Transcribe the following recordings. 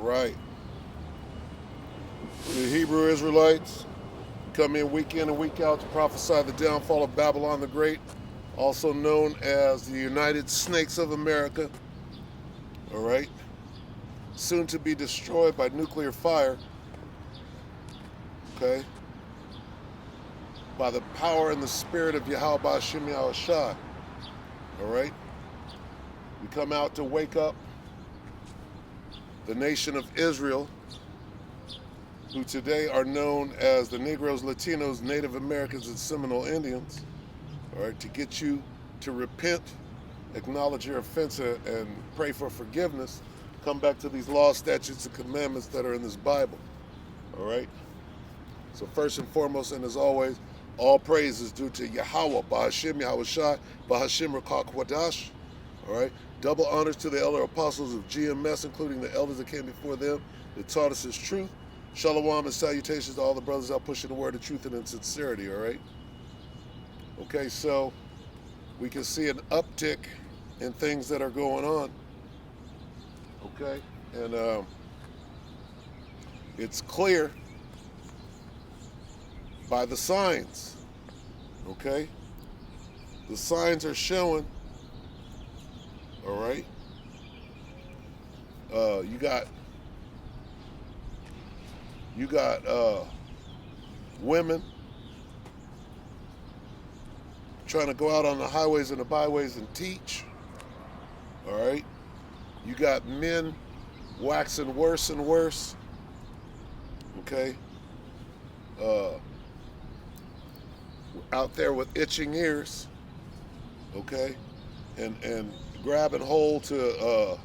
Right. The Hebrew Israelites come in week and week out to prophesy the downfall of Babylon the Great, also known as the United Snakes of America. All right. Soon to be destroyed by nuclear fire. Okay. By the power and the spirit of Yahweh Ba'Shem Yahushai. All right. We come out to wake up the nation of Israel, who today are known as the Negroes, Latinos, Native Americans, and Seminole Indians, all right, to get you to repent, acknowledge your offense, and pray for forgiveness. Come back to these laws, statutes, and commandments that are in this Bible, all right? So first and foremost, and as always, all praise is due to Yahweh, Ba'Hashem Yahushai, Ba'Hashem Rakak Wadash, all right? Double honors to the elder apostles of GMS, including the elders that came before them, that taught us his truth. Shalom and salutations to all the brothers out pushing the word of truth and in sincerity, all right? Okay, so we can see an uptick in things that are going on, okay? And it's clear by the signs, okay? The signs are showing, all right? You got women trying to go out on the highways and the byways and teach, all right? You got men waxing worse and worse, okay? Out there with itching ears, okay? And grabbing hold to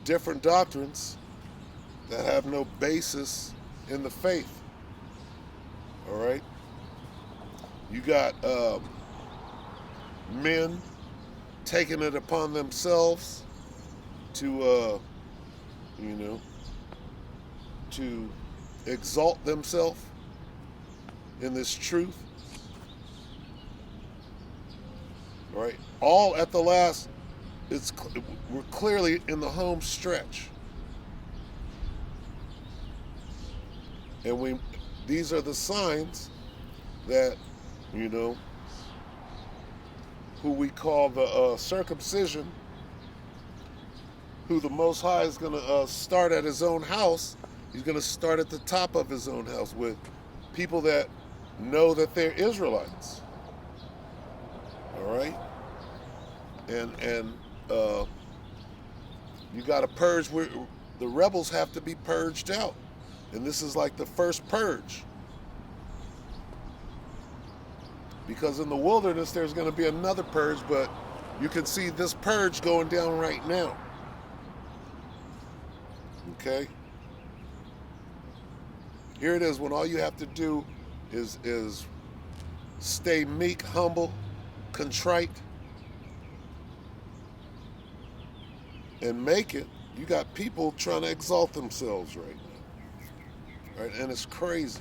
different doctrines that have no basis in the faith, all right? You got men taking it upon themselves to, to exalt themselves in this truth, all right? All at the last, we're clearly in the home stretch. And these are the signs that, who we call the circumcision, who the Most High is going to start at his own house. He's going to start at the top of his own house with people that know that they're Israelites. All right? And you got to purge. The rebels have to be purged out. And this is like the first purge. Because in the wilderness, there's going to be another purge, but you can see this purge going down right now. Okay? Here it is, when all you have to do is stay meek, humble, contrite, and make it. You got people trying to exalt themselves right now. Right? And it's crazy.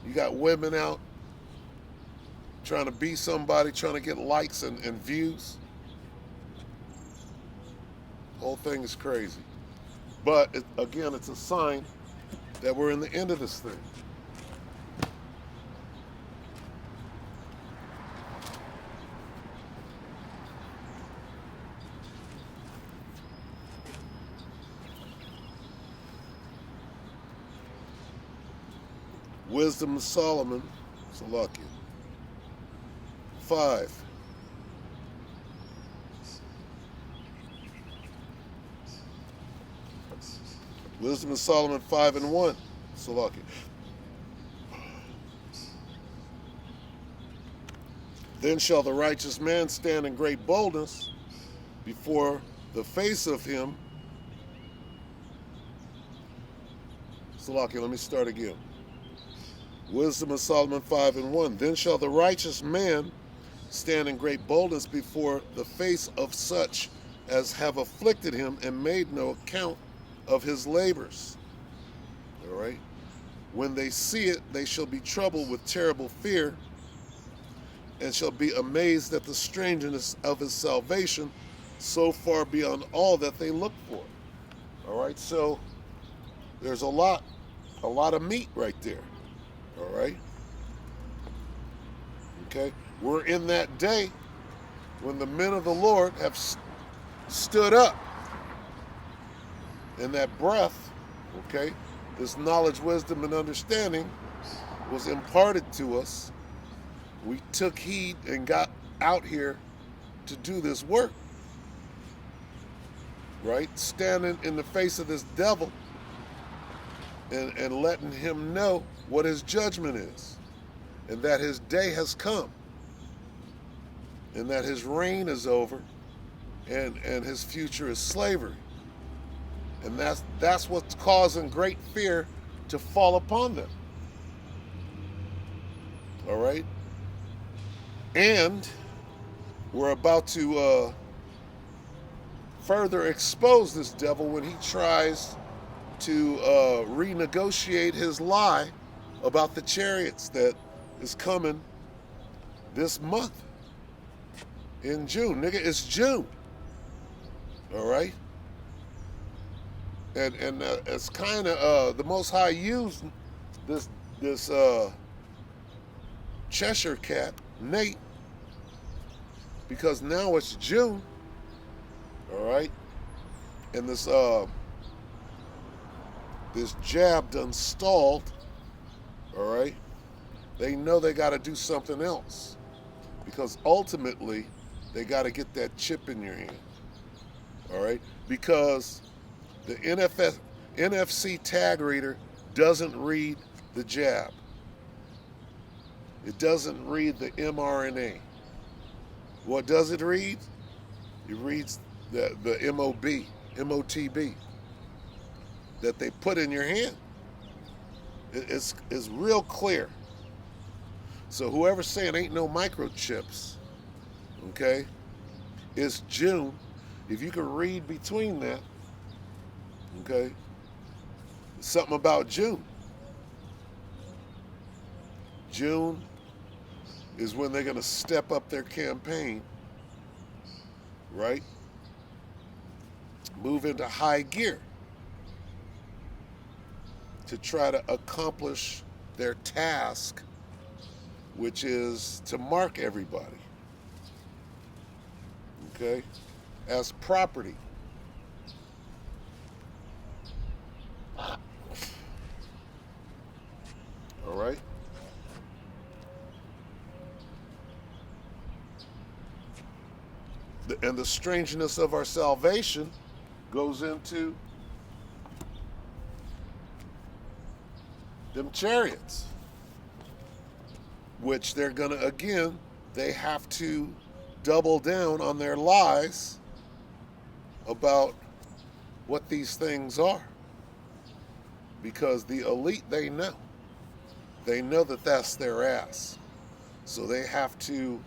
You got women out trying to be somebody, trying to get likes and views. The whole thing is crazy. But, again, it's a sign that we're in the end of this thing. Wisdom of Solomon, Salakia. 5. Wisdom of Solomon 5:1, Salakia. Then shall the righteous man stand in great boldness before the face of him. Salakia, let me start again. Wisdom of Solomon 5:1. Then shall the righteous man stand in great boldness before the face of such as have afflicted him and made no account of his labors. All right? When they see it, they shall be troubled with terrible fear and shall be amazed at the strangeness of his salvation, so far beyond all that they look for. All right, so there's a lot of meat right there. All right, okay. We're in that day when the men of the Lord have stood up, and that breath, okay, this knowledge, wisdom, and understanding was imparted to us. We took heed and got out here to do this work, right? Standing in the face of this devil and letting him know what his judgment is, and that his day has come, and that his reign is over, and his future is slavery. And that's what's causing great fear to fall upon them. All right? And we're about to further expose this devil when he tries to renegotiate his lie about the chariots that is coming this month in June. Nigga, it's June. All right? And it's kind of the Most High used this Cheshire cat, Nate, because now it's June, all right, and this jab done stalled, all right. They know they got to do something else, because ultimately they got to get that chip in your hand, all right, because the NFC tag reader doesn't read the jab. It doesn't read the mRNA. What does it read? It reads the MOTB that they put in your hand. It's real clear. So whoever's saying ain't no microchips, okay, it's June. If you can read between that, okay, something about June. June is when they're going to step up their campaign, right? Move into high gear to try to accomplish their task, which is to mark everybody, okay, as property. All right? And the strangeness of our salvation goes into them chariots, which they're going to, again, they have to double down on their lies about what these things are. Because the elite, they know that that's their ass. So they have to,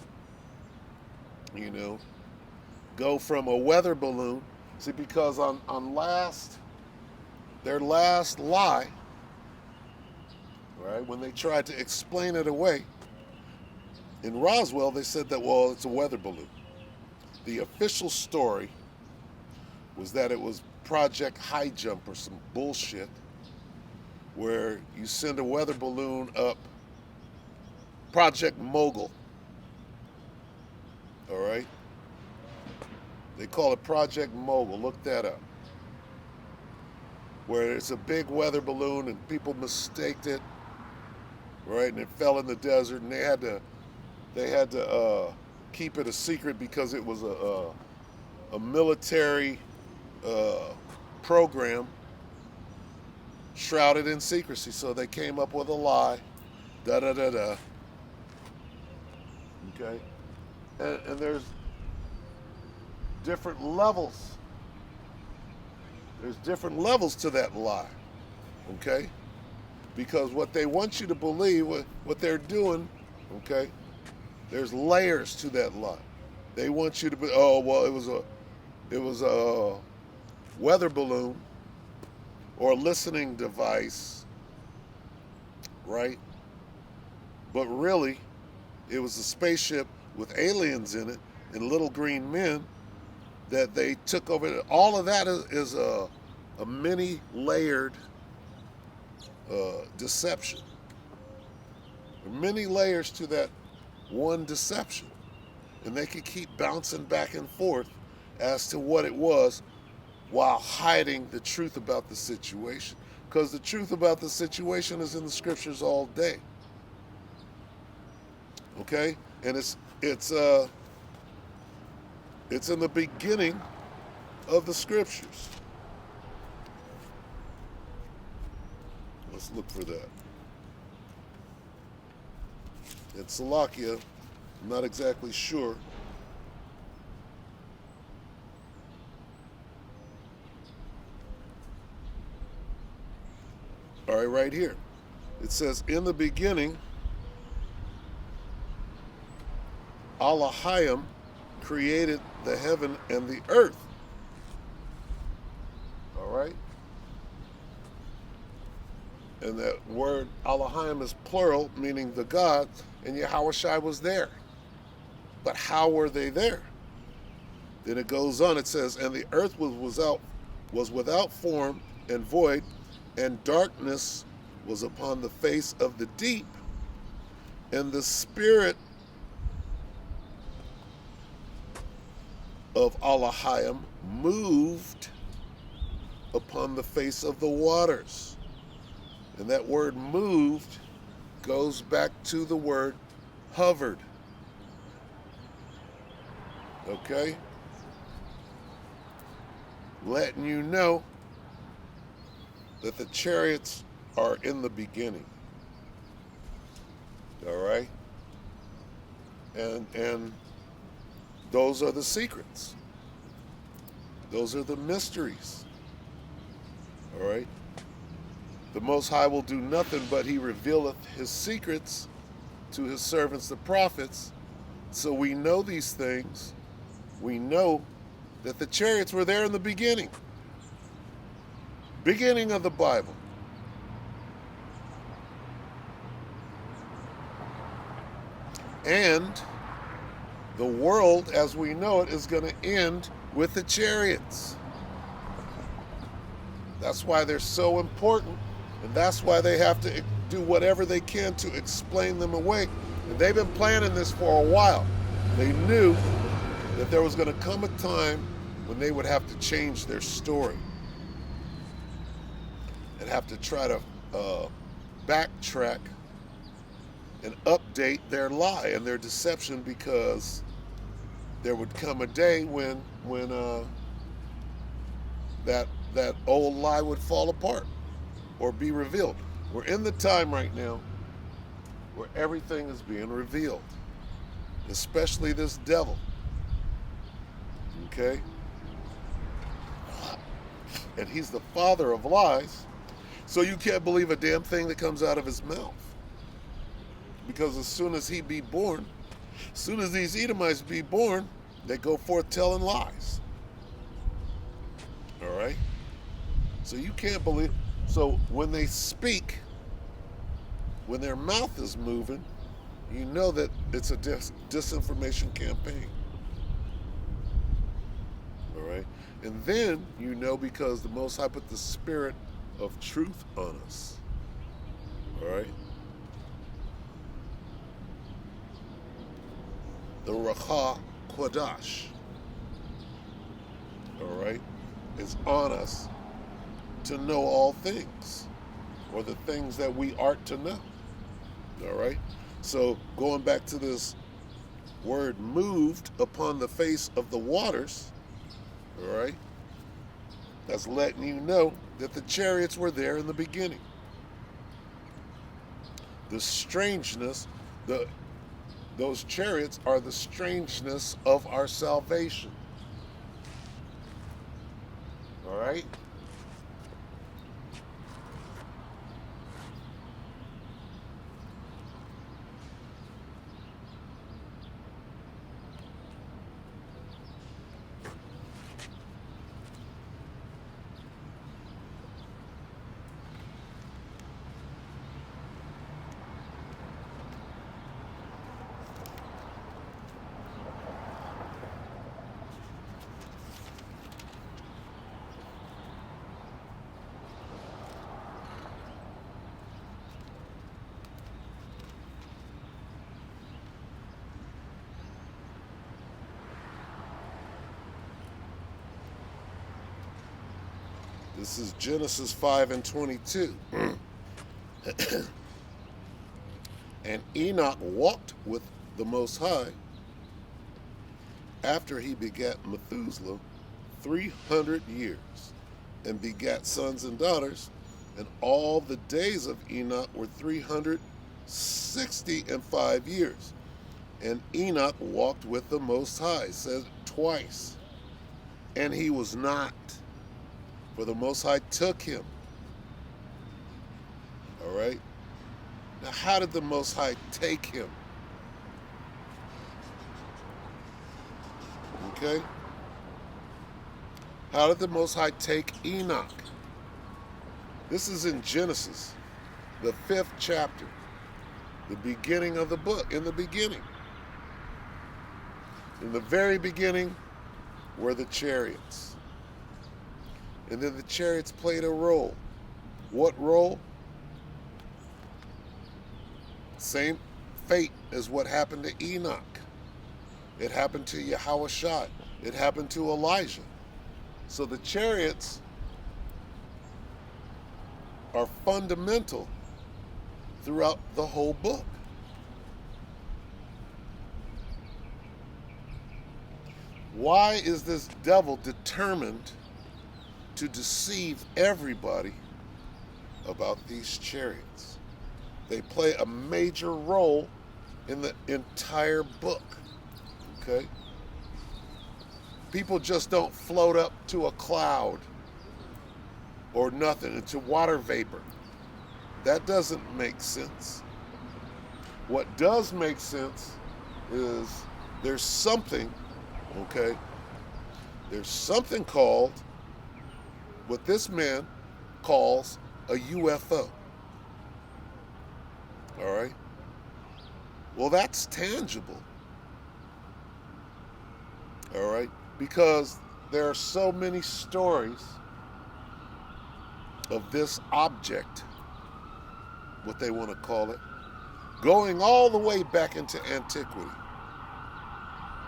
go from a weather balloon. See, because on their last lie, right, when they tried to explain it away, in Roswell, they said that, well, it's a weather balloon. The official story was that it was Project High Jump or some bullshit, where you send a weather balloon up, Project Mogul, all right? They call it Project Mogul, look that up. Where it's a big weather balloon and people mistaked it, right? And it fell in the desert, and they had to keep it a secret because it was a military program shrouded in secrecy. So they came up with a lie, Okay, and there's different levels. There's different levels to that lie, okay? Because what they want you to believe, what they're doing, okay, there's layers to that lie. They want you to be, oh, well, it was a weather balloon or a listening device, right? But really, it was a spaceship with aliens in it and little green men that they took over. All of that is a many layered deception. There are many layers to that one deception. And they could keep bouncing back and forth as to what it was while hiding the truth about the situation. Because the truth about the situation is in the scriptures all day. Okay? And it's in the beginning of the scriptures. Let's look for that. In Salakia, I'm not exactly sure. All right, right here. It says, in the beginning, Elohim created the heaven and the earth. All right? And that word Elohim is plural, meaning the gods, and Yahushua was there. But how were they there? Then it goes on, it says, and the earth was without form and void, and darkness was upon the face of the deep, and the spirit of Elohim moved upon the face of the waters. And that word moved goes back to the word hovered. Okay? Letting you know that the chariots are in the beginning. All right? And those are the secrets. Those are the mysteries. All right? The Most High will do nothing but he revealeth his secrets to his servants, the prophets. So we know these things. We know that the chariots were there in the beginning. Beginning of the Bible. And the world as we know it is going to end with the chariots. That's why they're so important. And that's why they have to do whatever they can to explain them away. And they've been planning this for a while. They knew that there was going to come a time when they would have to change their story and have to try to backtrack and update their lie and their deception, because there would come a day when that old lie would fall apart or be revealed. We're in the time right now where everything is being revealed, especially this devil. Okay? And he's the father of lies, so you can't believe a damn thing that comes out of his mouth. Because as soon as he be born, as soon as these Edomites be born, they go forth telling lies. All right? So you can't believe. So when they speak, when their mouth is moving, you know that it's a disinformation campaign. All right? And then you know, because the Most High put the spirit of truth on us. All right? The Ruach Kodash, all right, is on us to know all things, or the things that we are to know, all right? So going back to this word moved upon the face of the waters, all right, that's letting you know that the chariots were there in the beginning. The strangeness, those chariots are the strangeness of our salvation. All right? This is Genesis 5 and 22. And Enoch walked with the Most High after he begat Methuselah 300 years, and begat sons and daughters, and all the days of Enoch were 365 years. And Enoch walked with the Most High, it says twice. And he was not, for the Most High took him. All right? Now, how did the Most High take him? Okay? How did the Most High take Enoch? This is in Genesis, the 5th chapter, the beginning of the book. In the beginning, in the very beginning, were the chariots. And then the chariots played a role. What role? Same fate as what happened to Enoch. It happened to Yahushua. It happened to Elijah. So the chariots are fundamental throughout the whole book. Why is this devil determined to deceive everybody about these chariots? They play a major role in the entire book. Okay? People just don't float up to a cloud or nothing, into water vapor. That doesn't make sense. What does make sense is there's something, okay? There's something called, what this man calls a UFO. All right? Well, that's tangible. All right? Because there are so many stories of this object, what they want to call it, going all the way back into antiquity.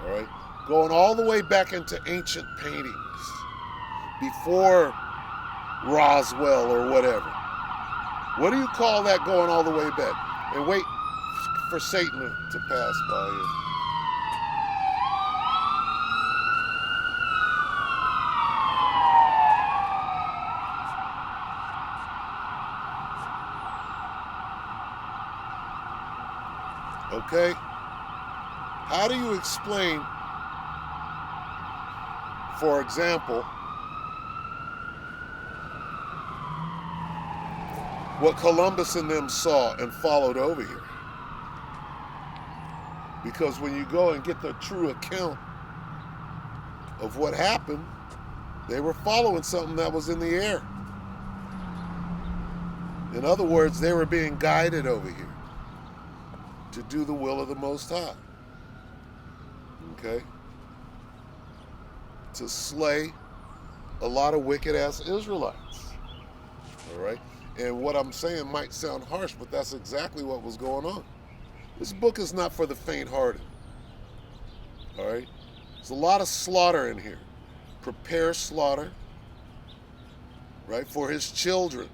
All right? Going all the way back into ancient paintings, before Roswell or whatever. What do you call that, going all the way back? And wait for Satan to pass by here. Okay? How do you explain, for example, what Columbus and them saw and followed over here? Because when you go and get the true account of what happened, they were following something that was in the air. In other words, they were being guided over here to do the will of the Most High. Okay? To slay a lot of wicked-ass Israelites. All right? And what I'm saying might sound harsh, but that's exactly what was going on. This book is not for the faint-hearted. All right? There's a lot of slaughter in here. Prepare slaughter, right, for his children.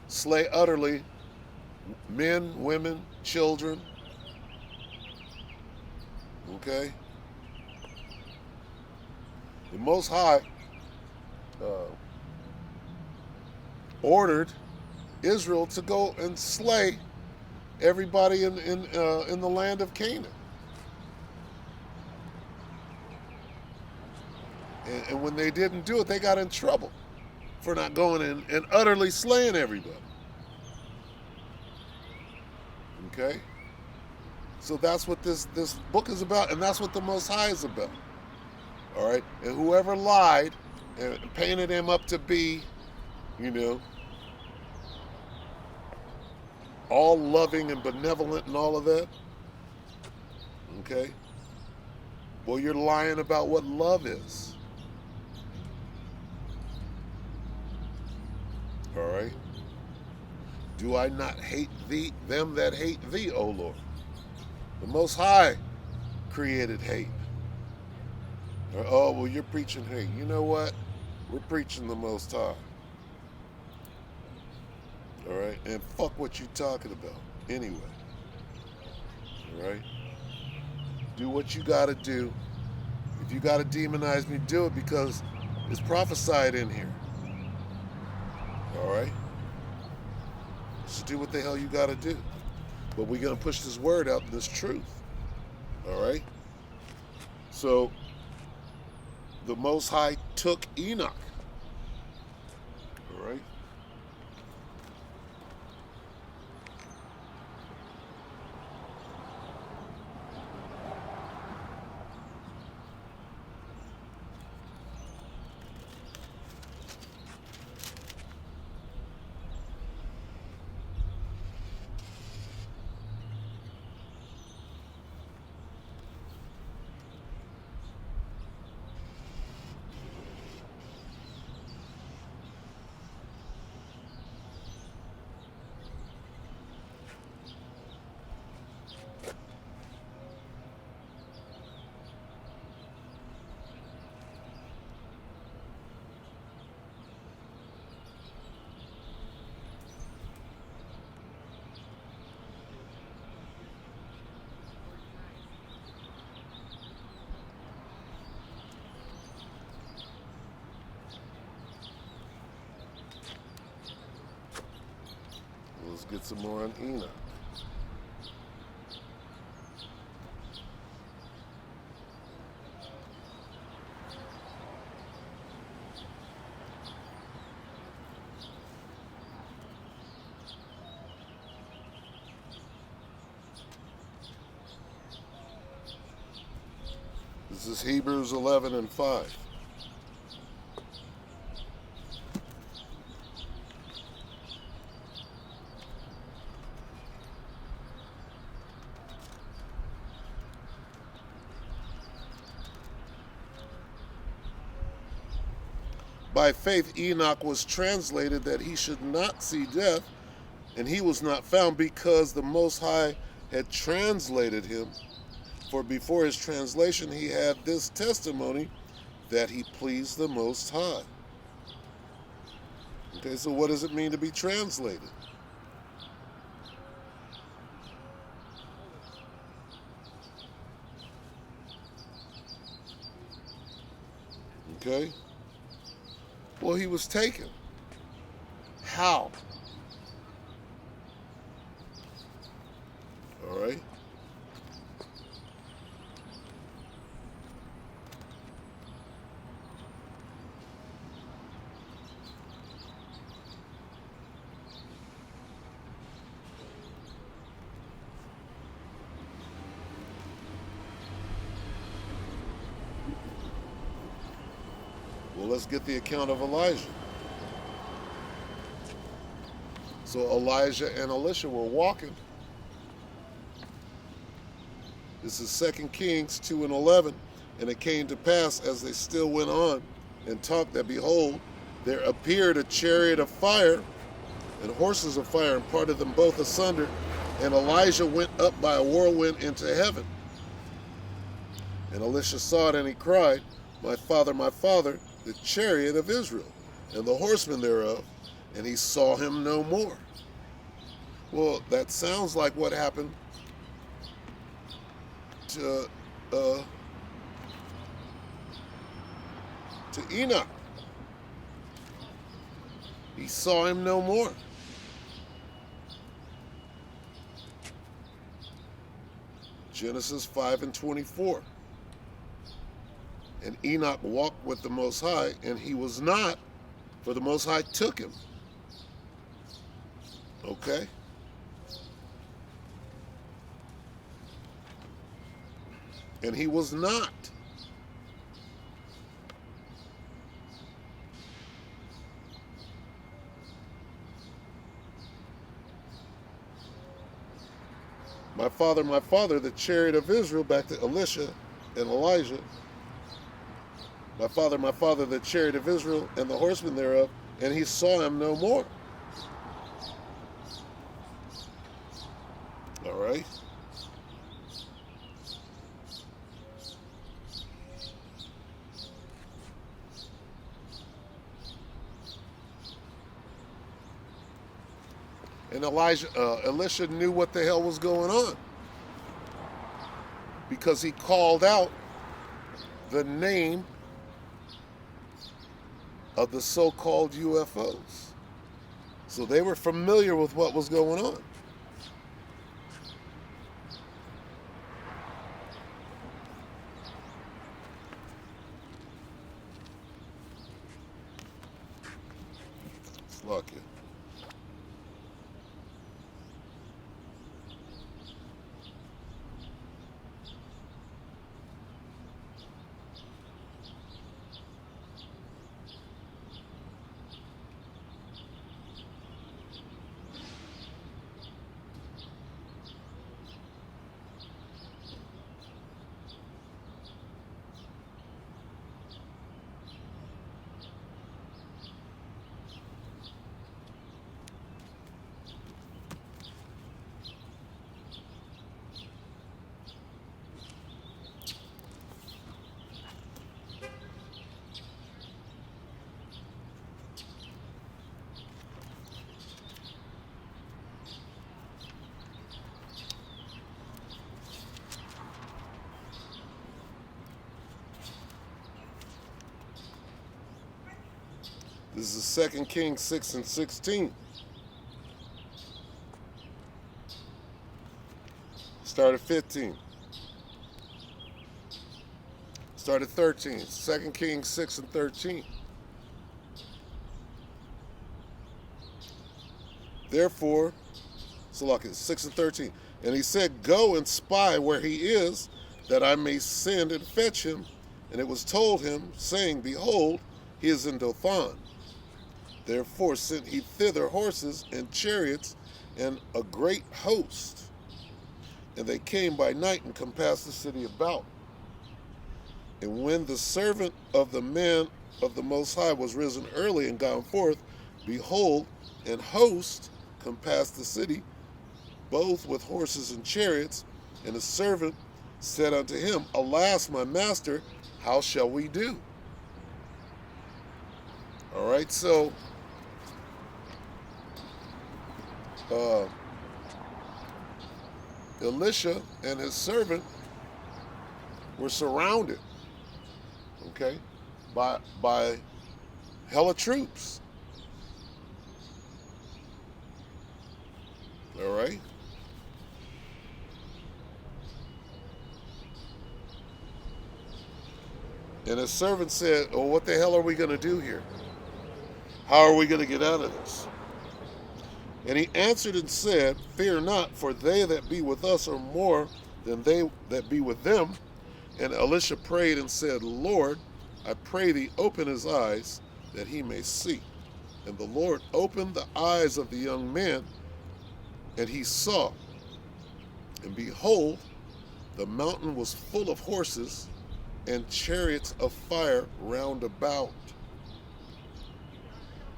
Slay utterly men, women, children. Okay? The Most High ordered Israel to go and slay everybody in the land of Canaan. And when they didn't do it, they got in trouble for not going in and utterly slaying everybody. Okay? So that's what this book is about, and that's what the Most High is about. All right? And whoever lied and painted him up to be, you know, all loving and benevolent and all of that, okay? Well, you're lying about what love is. All right? Do I not hate thee, them that hate thee, O Lord? The Most High created hate. Or, oh, well, you're preaching. Hey, you know what? We're preaching the Most High. All right? And fuck what you talking about anyway. All right? Do what you got to do. If you got to demonize me, do it, because it's prophesied in here. All right? So do what the hell you got to do. But we're going to push this word out, this truth. All right? So the Most High took Enoch. All right? Let's get some more on Enoch. This is Hebrews 11 and 5. By faith Enoch was translated that he should not see death, and he was not found because the Most High had translated him. For before his translation he had this testimony, that he pleased the Most High. Okay, so what does it mean to be translated? Okay? Well, he was taken. How? All right? Well, let's get the account of Elijah. So Elijah and Elisha were walking. This is 2 Kings 2 and 11. And it came to pass, as they still went on and talked, that behold, there appeared a chariot of fire and horses of fire, and parted them both asunder. And Elijah went up by a whirlwind into heaven. And Elisha saw it, and he cried, my father, the chariot of Israel, and the horsemen thereof. And he saw him no more. Well, that sounds like what happened to Enoch. He saw him no more. Genesis 5 and 24. And Enoch walked with the Most High, and he was not, for the Most High took him. Okay? And he was not. My father, the chariot of Israel, back to Elisha and Elijah. My father, the chariot of Israel, and the horsemen thereof, and he saw him no more. All right? And Elisha knew what the hell was going on because he called out the name of the so-called UFOs. So they were familiar with what was going on. It's lucky. This is 2 Kings 6 and 16. Start at 15. Start at 13. 2 Kings 6 and 13. Therefore, so look at 6 and 13. And he said, go and spy where he is, that I may send and fetch him. And it was told him, saying, behold, he is in Dothan. Therefore sent he thither horses and chariots and a great host. And they came by night and compassed the city about. And when the servant of the man of the Most High was risen early and gone forth, behold, an host compassed the city, both with horses and chariots. And the servant said unto him, alas, my master, how shall we do? All right, so Elisha and his servant were surrounded, okay, by hella troops. All right. And his servant said, oh, what the hell are we going to do here? How are we going to get out of this? And he answered and said, fear not, for they that be with us are more than they that be with them. And Elisha prayed and said, Lord, I pray thee, open his eyes, that he may see. And the Lord opened the eyes of the young man, and he saw. And behold, the mountain was full of horses and chariots of fire round about.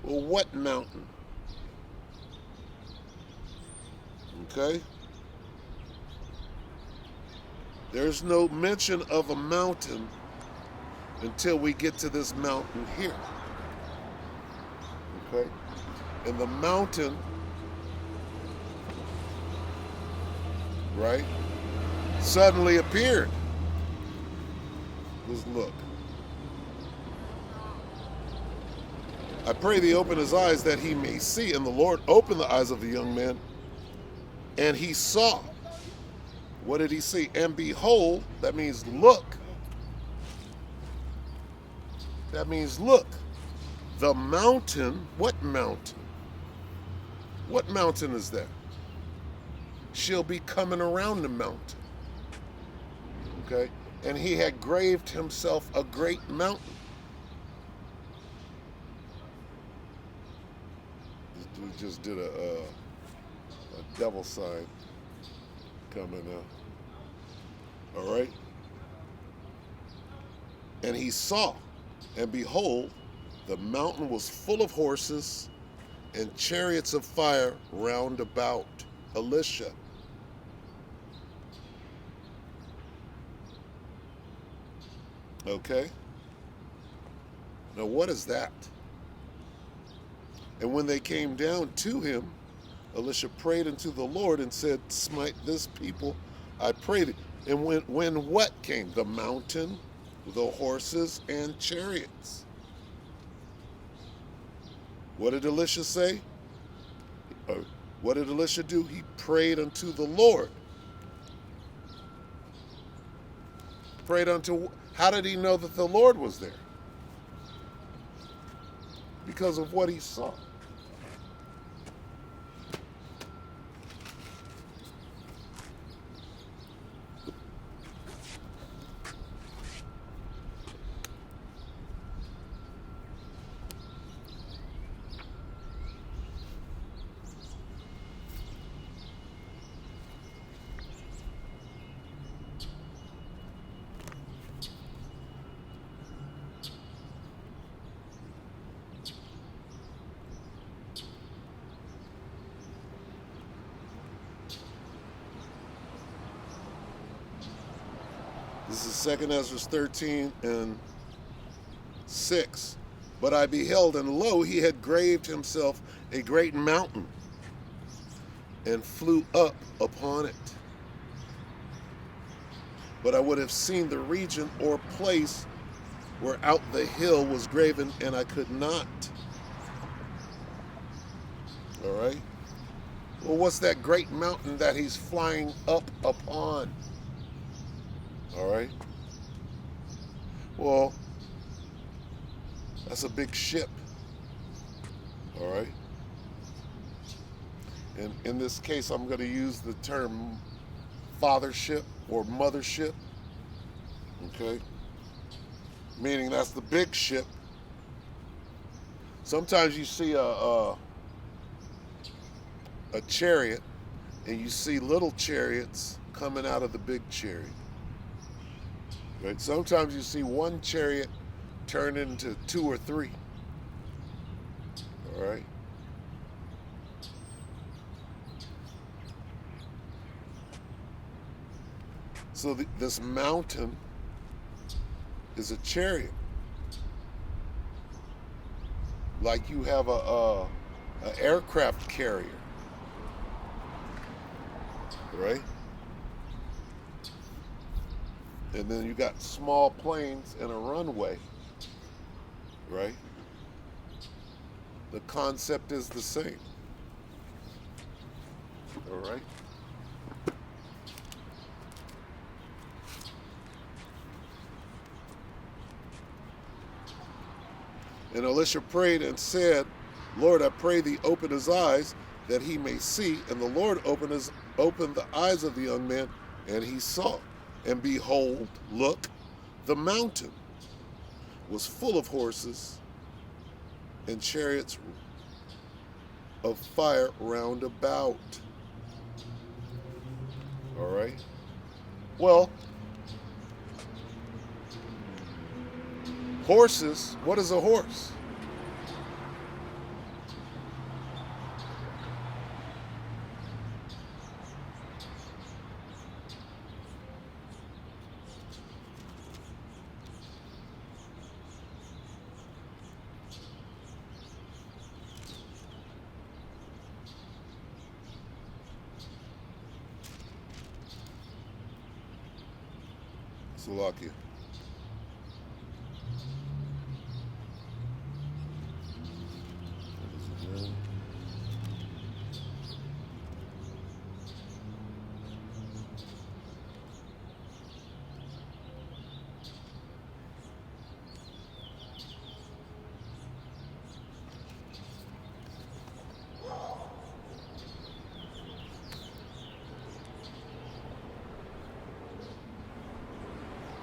Well, what mountain? Okay? There's no mention of a mountain until we get to this mountain here. Okay? And the mountain, right, suddenly appeared. Just look. I pray thee open his eyes that he may see. And the Lord opened the eyes of the young man, and he saw. What did he see? And behold, that means look. That means look. The mountain, what mountain? What mountain is that? Shall be coming around the mountain. Okay? And he had graved himself a great mountain. This dude just did a devil sign coming out. All right? And he saw, and behold, the mountain was full of horses and chariots of fire round about Elisha. Okay? Now what is that? And when they came down to him, Elisha prayed unto the Lord and said, smite this people, I pray thee. And when what came? The mountain, the horses, and chariots. What did Elisha say? What did Elisha do? He prayed unto the Lord. Prayed unto, how did he know that the Lord was there? Because of what he saw. This is 2 Ezra 13 and 6. But I beheld, and lo, he had graved himself a great mountain, and flew up upon it. But I would have seen the region or place where out the hill was graven, and I could not. All right? Well, what's that great mountain that he's flying up upon? All right? Well, that's a big ship. All right? And in this case, I'm going to use the term fathership or mothership. Okay? Meaning that's the big ship. Sometimes you see a chariot, and you see little chariots coming out of the big chariot. Right? Sometimes you see one chariot turn into 2 or 3. All right? So this mountain is a chariot. Like you have a aircraft carrier. Right? And then you got small planes and a runway, right? The concept is the same. All right? And Elisha prayed and said, Lord, I pray thee, open his eyes that he may see. And the Lord opened the eyes of the young man, and he saw. And behold, look, the mountain was full of horses and chariots of fire round about. All right? Well, horses, what is a horse? Slovakia.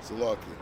Slovakia.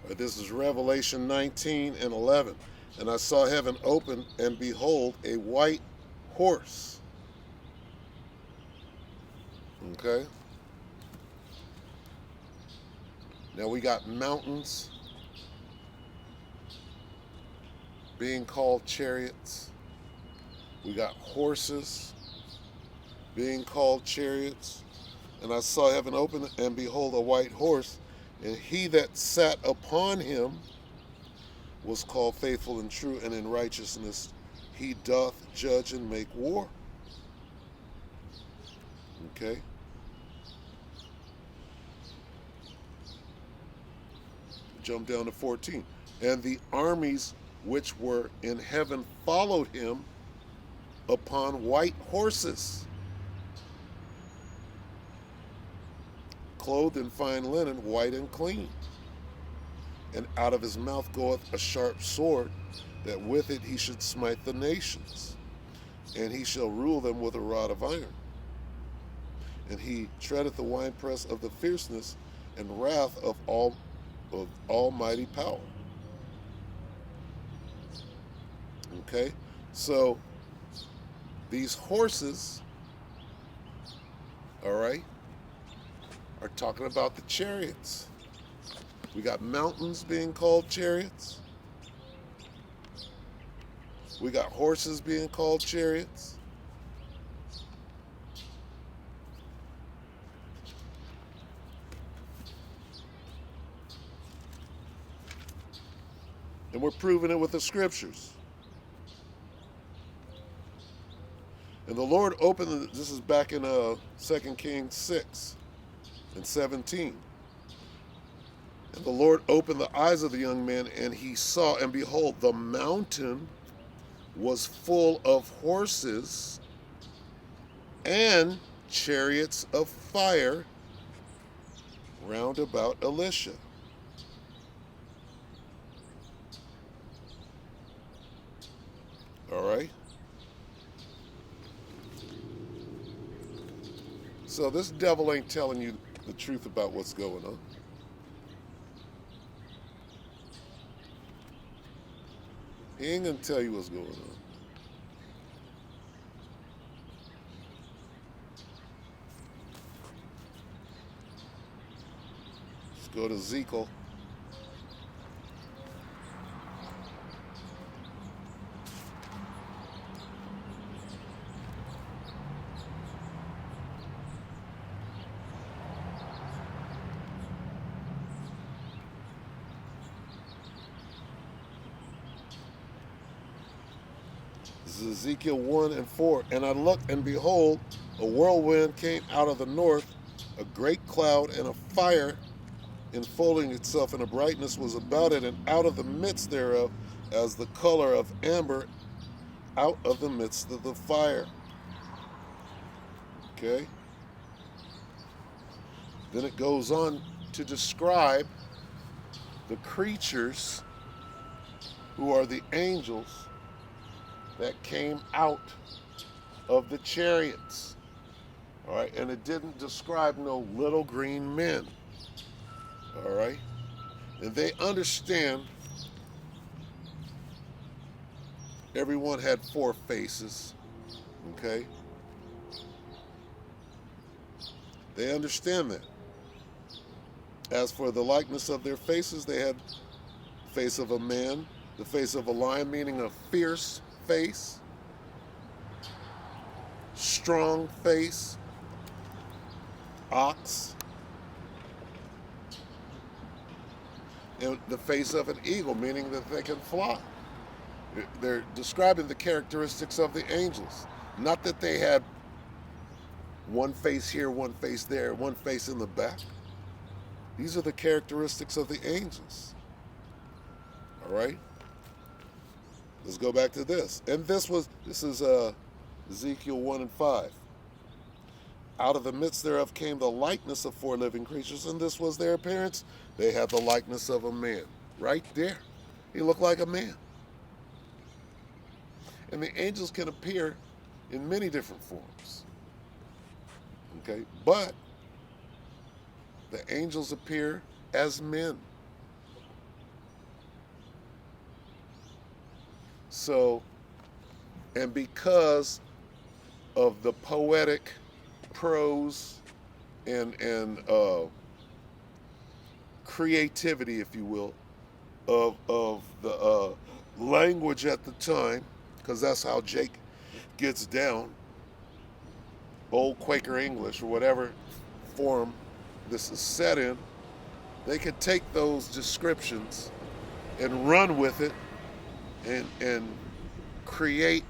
This is Revelation 19 and 11. And I saw heaven open, and behold, a white horse. Okay? Now we got mountains being called chariots. We got horses being called chariots. And I saw heaven open, and behold, a white horse, and he that sat upon him was called Faithful and True, and in righteousness he doth judge and make war. Okay? Jump down to 14. And the armies which were in heaven followed him upon white horses, clothed in fine linen, white and clean. And out of his mouth goeth a sharp sword, that with it he should smite the nations, and he shall rule them with a rod of iron. And he treadeth the winepress of the fierceness and wrath of almighty power. Okay, so these horses, all right, are talking about the chariots. We got mountains being called chariots. We got horses being called chariots. And we're proving it with the scriptures. And the Lord opened, this is back in 2 Kings 6 and 17. And the Lord opened the eyes of the young man, and he saw, and behold, the mountain was full of horses and chariots of fire round about Elisha. All right? So this devil ain't telling you the truth about what's going on. He ain't gonna tell you what's going on. Let's go to Ezekiel. This is Ezekiel 1 and 4. And I looked, and behold, a whirlwind came out of the north, a great cloud, and a fire enfolding itself, and a brightness was about it, and out of the midst thereof, as the color of amber, out of the midst of the fire. Okay? Then it goes on to describe the creatures who are the angels that came out of the chariots. All right, and it didn't describe no little green men. All right, and they understand everyone had four faces. Okay, they understand that. As for the likeness of their faces, they had the face of a man, the face of a lion, meaning a fierce face, strong face, ox, and the face of an eagle, meaning that they can fly. They're describing the characteristics of the angels, not that they had one face here, one face there, one face in the back. These are the characteristics of the angels. All right? Let's go back to this. And this is Ezekiel 1 and 5. Out of the midst thereof came the likeness of four living creatures, and this was their appearance. They had the likeness of a man. Right there. He looked like a man. And the angels can appear in many different forms. Okay? But the angels appear as men. So, and because of the poetic prose and creativity, if you will, of the language at the time, because that's how Jake gets down, old Quaker English or whatever form this is set in, they could take those descriptions and run with it and create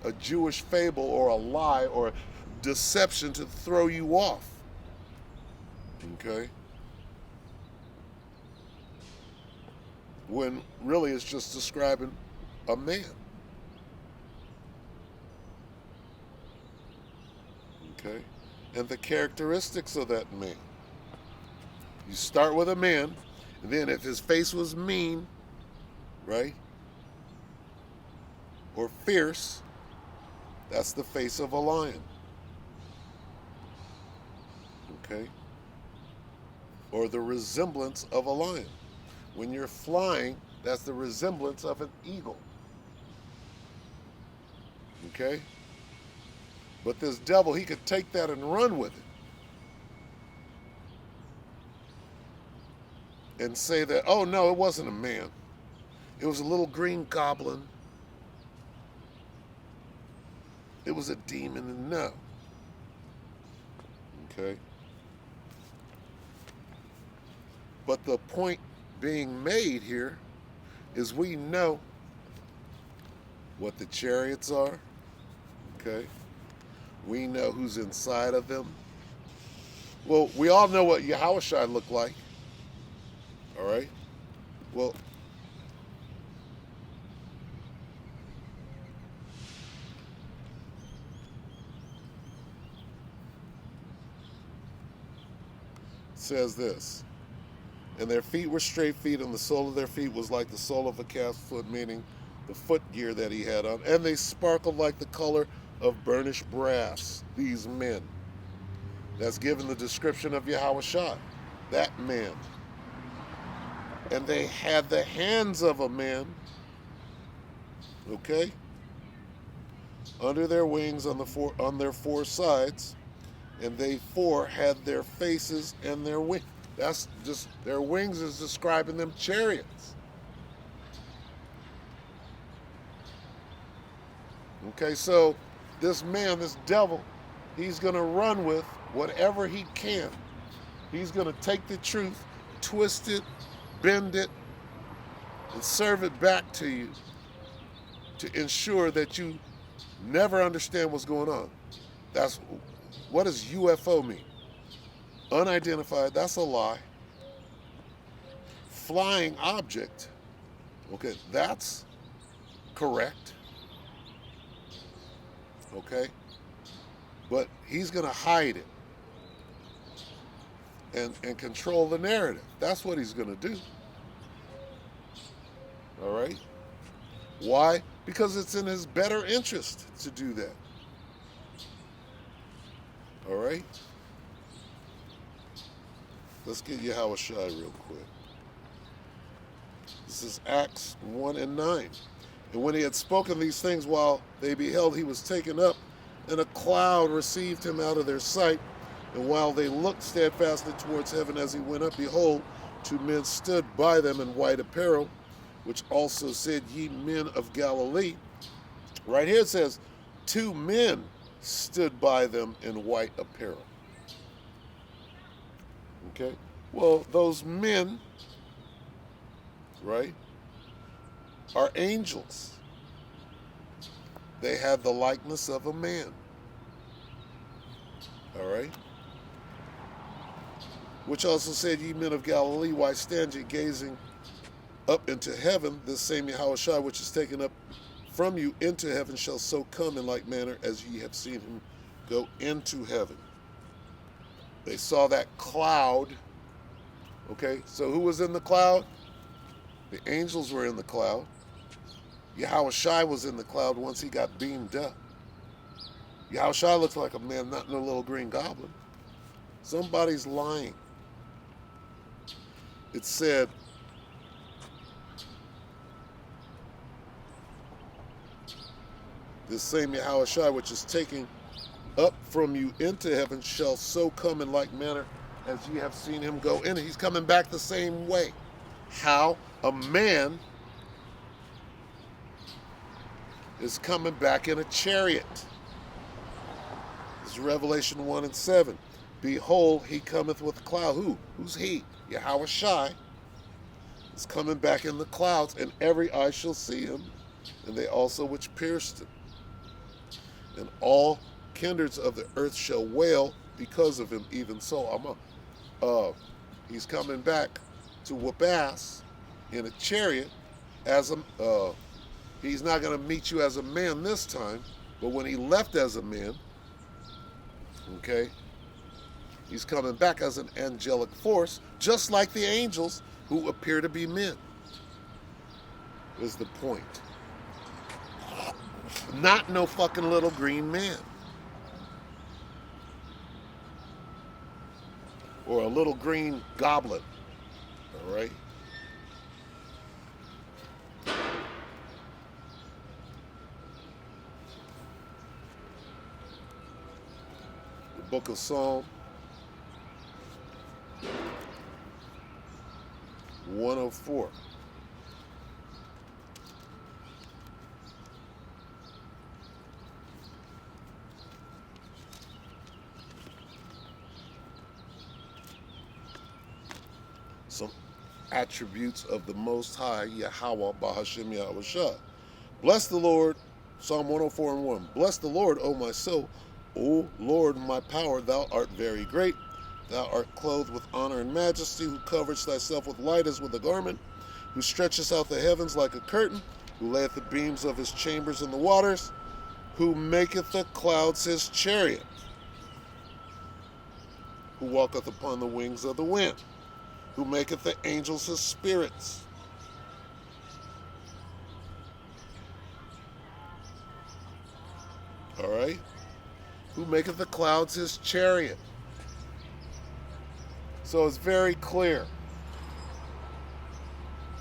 a Jewish fable or a lie or deception to throw you off. Okay? When really it's just describing a man. Okay? And the characteristics of that man. You start with a man, and then if his face was mean, right? Or fierce, that's the face of a lion. Okay? Or the resemblance of a lion. When you're flying, that's the resemblance of an eagle. Okay? But this devil, he could take that and run with it. And say that, oh no, it wasn't a man. It was a little green goblin. It was a demon, and no. Okay? But the point being made here is we know what the chariots are. Okay? We know who's inside of them. Well, we all know what Yahushua looked like. All right? Well, it says this. And their feet were straight feet, and the sole of their feet was like the sole of a calf's foot, meaning the foot gear that he had on. And they sparkled like the color of burnished brass, these men. That's given the description of Yahushua, that man. And they had the hands of a man, okay, under their wings on their four sides, and they four had their faces and their wings. That's just, their wings is describing them chariots. Okay, so this man, this devil, he's going to run with whatever he can. He's going to take the truth, twist it, bend it, and serve it back to you to ensure that you never understand what's going on. That's, what does UFO mean? Unidentified, that's a lie. Flying object, okay, that's correct. Okay? But he's going to hide it and control the narrative. That's what he's going to do. All right? Why? Because it's in his better interest to do that. All right? Let's get Yahushua real quick. This is Acts 1 and 9. And when he had spoken these things while they beheld, he was taken up, and a cloud received him out of their sight. And while they looked steadfastly towards heaven as he went up, behold, two men stood by them in white apparel, which also said, Ye men of Galilee. Right here it says, two men stood by them in white apparel. Okay? Well, those men, right, are angels. They had the likeness of a man. All right? Which also said, Ye men of Galilee, why stand ye gazing up into heaven? This same Yahushua, which is taken up from you into heaven, shall so come in like manner as ye have seen him go into heaven. They saw that cloud. Okay, so who was in the cloud? The angels were in the cloud. Yahushua was in the cloud once he got beamed up. Yahushua looks like a man, not no little green goblin. Somebody's lying. It said, This same Yahushua which is taking up from you into heaven shall so come in like manner as ye have seen him go in. He's coming back the same way. How? A man is coming back in a chariot. This is Revelation 1 and 7. Behold, he cometh with a cloud. Who? Who's he? Yahushua is coming back in the clouds, and every eye shall see him, and they also which pierced him. And all kindreds of the earth shall wail because of him, even so. He's coming back to whoop ass in a chariot as a. He's not going to meet you as a man this time, but when he left as a man, okay, he's coming back as an angelic force, just like the angels who appear to be men. Is the point? Not no fucking little green man. Or a little green goblin. All right? The book of Psalm 104. Some attributes of the Most High, Yahweh, Bahashem Yahushua. Bless the Lord, Psalm 104 and 1. Bless the Lord, O my soul. O Lord, my power, thou art very great. Thou art clothed with honor and majesty, who coverest thyself with light as with a garment, who stretchest out the heavens like a curtain, who layeth the beams of his chambers in the waters, who maketh the clouds his chariot, who walketh upon the wings of the wind, who maketh the angels his spirits. All right? Who maketh the clouds his chariot. So it's very clear.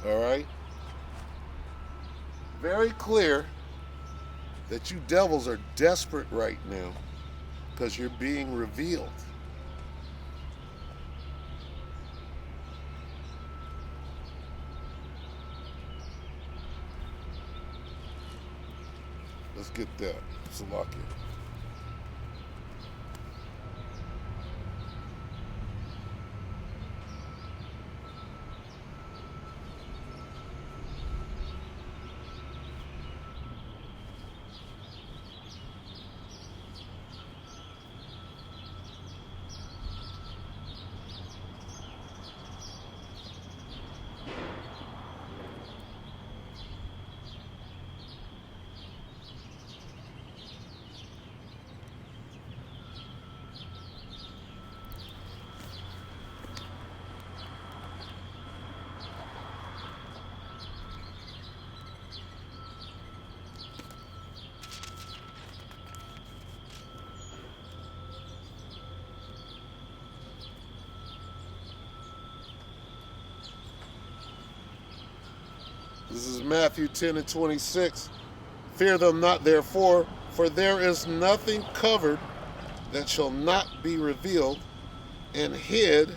All right? Very clear that you devils are desperate right now because you're being revealed. Let's get that. Salakia. This is Matthew 10 and 26. Fear them not, therefore, for there is nothing covered that shall not be revealed, and hid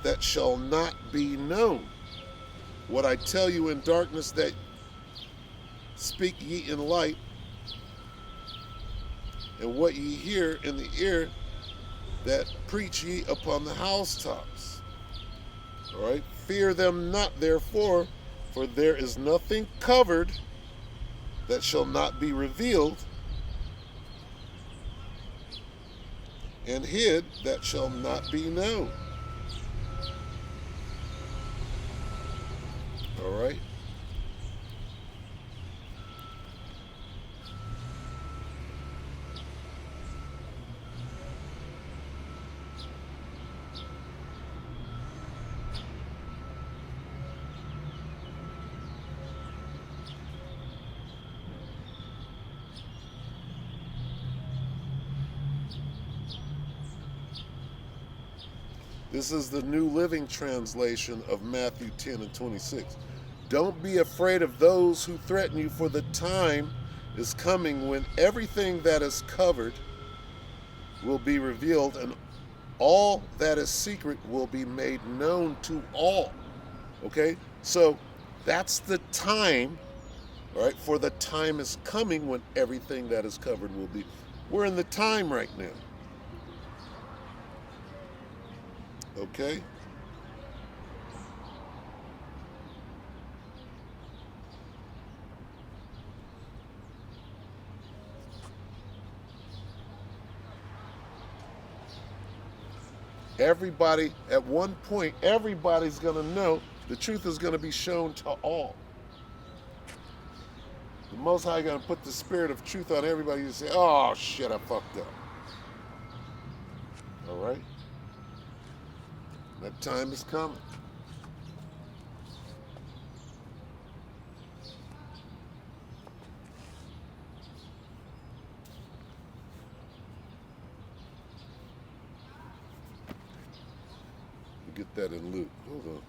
that shall not be known. What I tell you in darkness, that speak ye in light, and what ye hear in the ear, that preach ye upon the housetops. All right? Fear them not, therefore, for there is nothing covered that shall not be revealed, and hid that shall not be known. All right? This is the New Living Translation of Matthew 10 and 26. Don't be afraid of those who threaten you, for the time is coming when everything that is covered will be revealed, and all that is secret will be made known to all. Okay? So that's the time, right? For the time is coming when everything that is covered will be. We're in the time right now. Okay? Everybody, at one point, everybody's going to know. The truth is going to be shown to all. The Most High going to put the spirit of truth on everybody to say, oh, shit, I fucked up. All right? That time is coming. You get that in Luke. Hold on.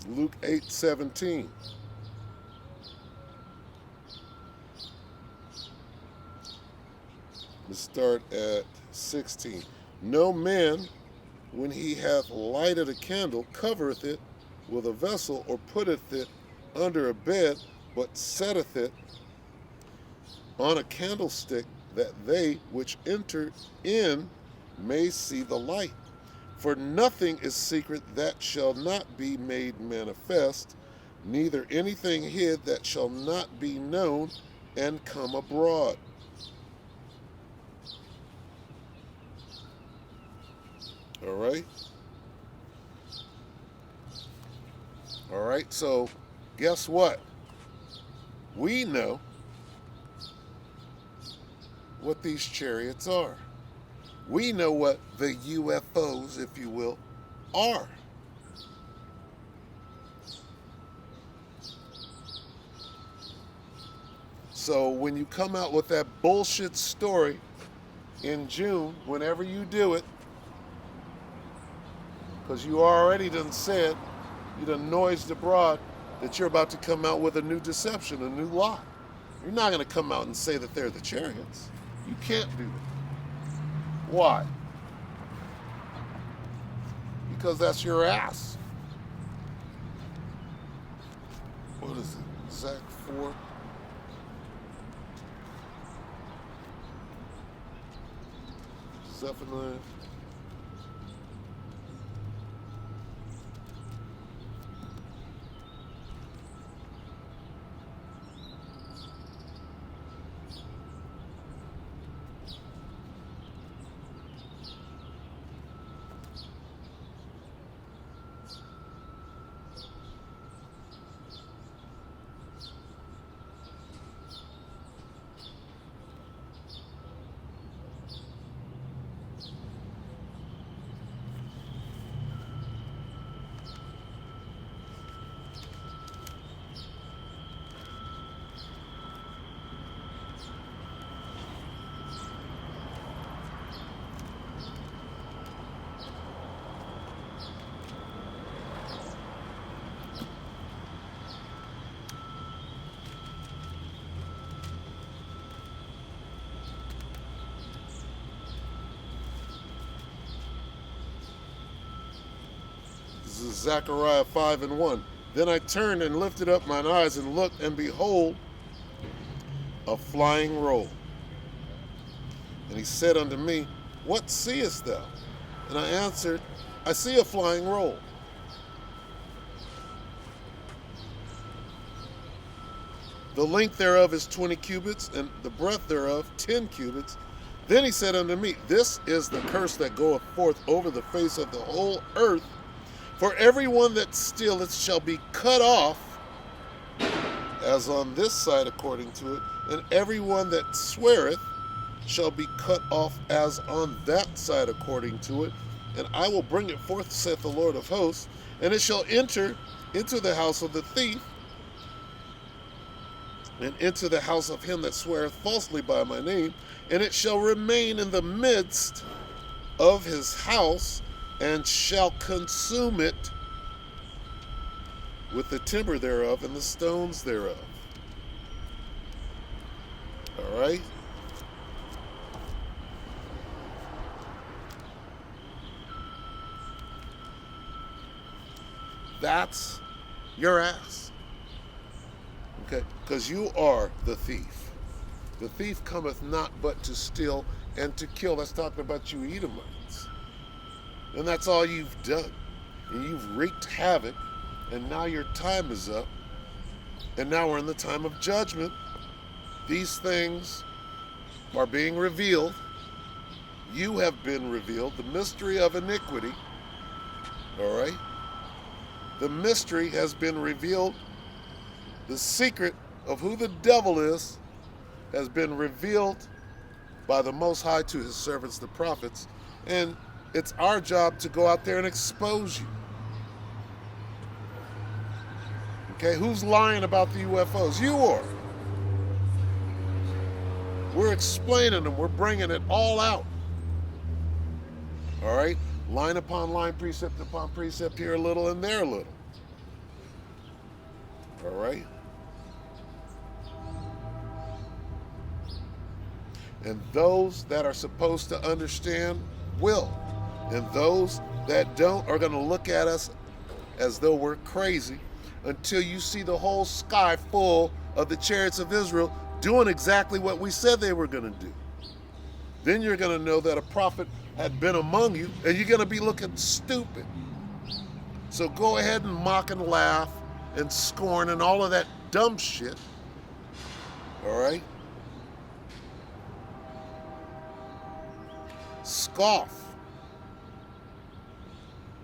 Luke 8:17. Let's start at 16. No man, when he hath lighted a candle, covereth it with a vessel, or putteth it under a bed, but setteth it on a candlestick, that they which enter in may see the light. For nothing is secret that shall not be made manifest, neither anything hid that shall not be known and come abroad. All right? All right, so guess what? We know what these chariots are. We know what the UFOs, if you will, are. So when you come out with that bullshit story in June, whenever you do it, because you already done said, you done noised abroad that you're about to come out with a new deception, a new lie. You're not going to come out and say that they're the chariots. You can't do that. Why? Because that's your ass. What is it? Zach 4? Zephaniah? This is Zechariah 5:1. Then I turned and lifted up mine eyes and looked, and behold, a flying roll. And he said unto me, What seest thou? And I answered, I see a flying roll. The length thereof is 20 cubits, and the breadth thereof 10 cubits. Then he said unto me, This is the curse that goeth forth over the face of the whole earth. For every one that stealeth shall be cut off, as on this side according to it, and every one that sweareth shall be cut off as on that side according to it. And I will bring it forth, saith the Lord of hosts, and it shall enter into the house of the thief, and into the house of him that sweareth falsely by my name, and it shall remain in the midst of his house, and shall consume it with the timber thereof and the stones thereof. All right? That's your ass. Okay? Because you are the thief. The thief cometh not but to steal and to kill. That's talking about you Edomites. And that's all you've done. And you've wreaked havoc. And now your time is up. And now we're in the time of judgment. These things are being revealed. You have been revealed. The mystery of iniquity. All right? The mystery has been revealed. The secret of who the devil is has been revealed by the Most High to his servants, the prophets. And it's our job to go out there and expose you. Okay, who's lying about the UFOs? You are. We're explaining them. We're bringing it all out. All right? Line upon line, precept upon precept, here a little and there a little. All right? And those that are supposed to understand will. And those that don't are going to look at us as though we're crazy until you see the whole sky full of the chariots of Israel doing exactly what we said they were going to do. Then you're going to know that a prophet had been among you, and you're going to be looking stupid. So go ahead and mock and laugh and scorn and all of that dumb shit. All right? Scoff.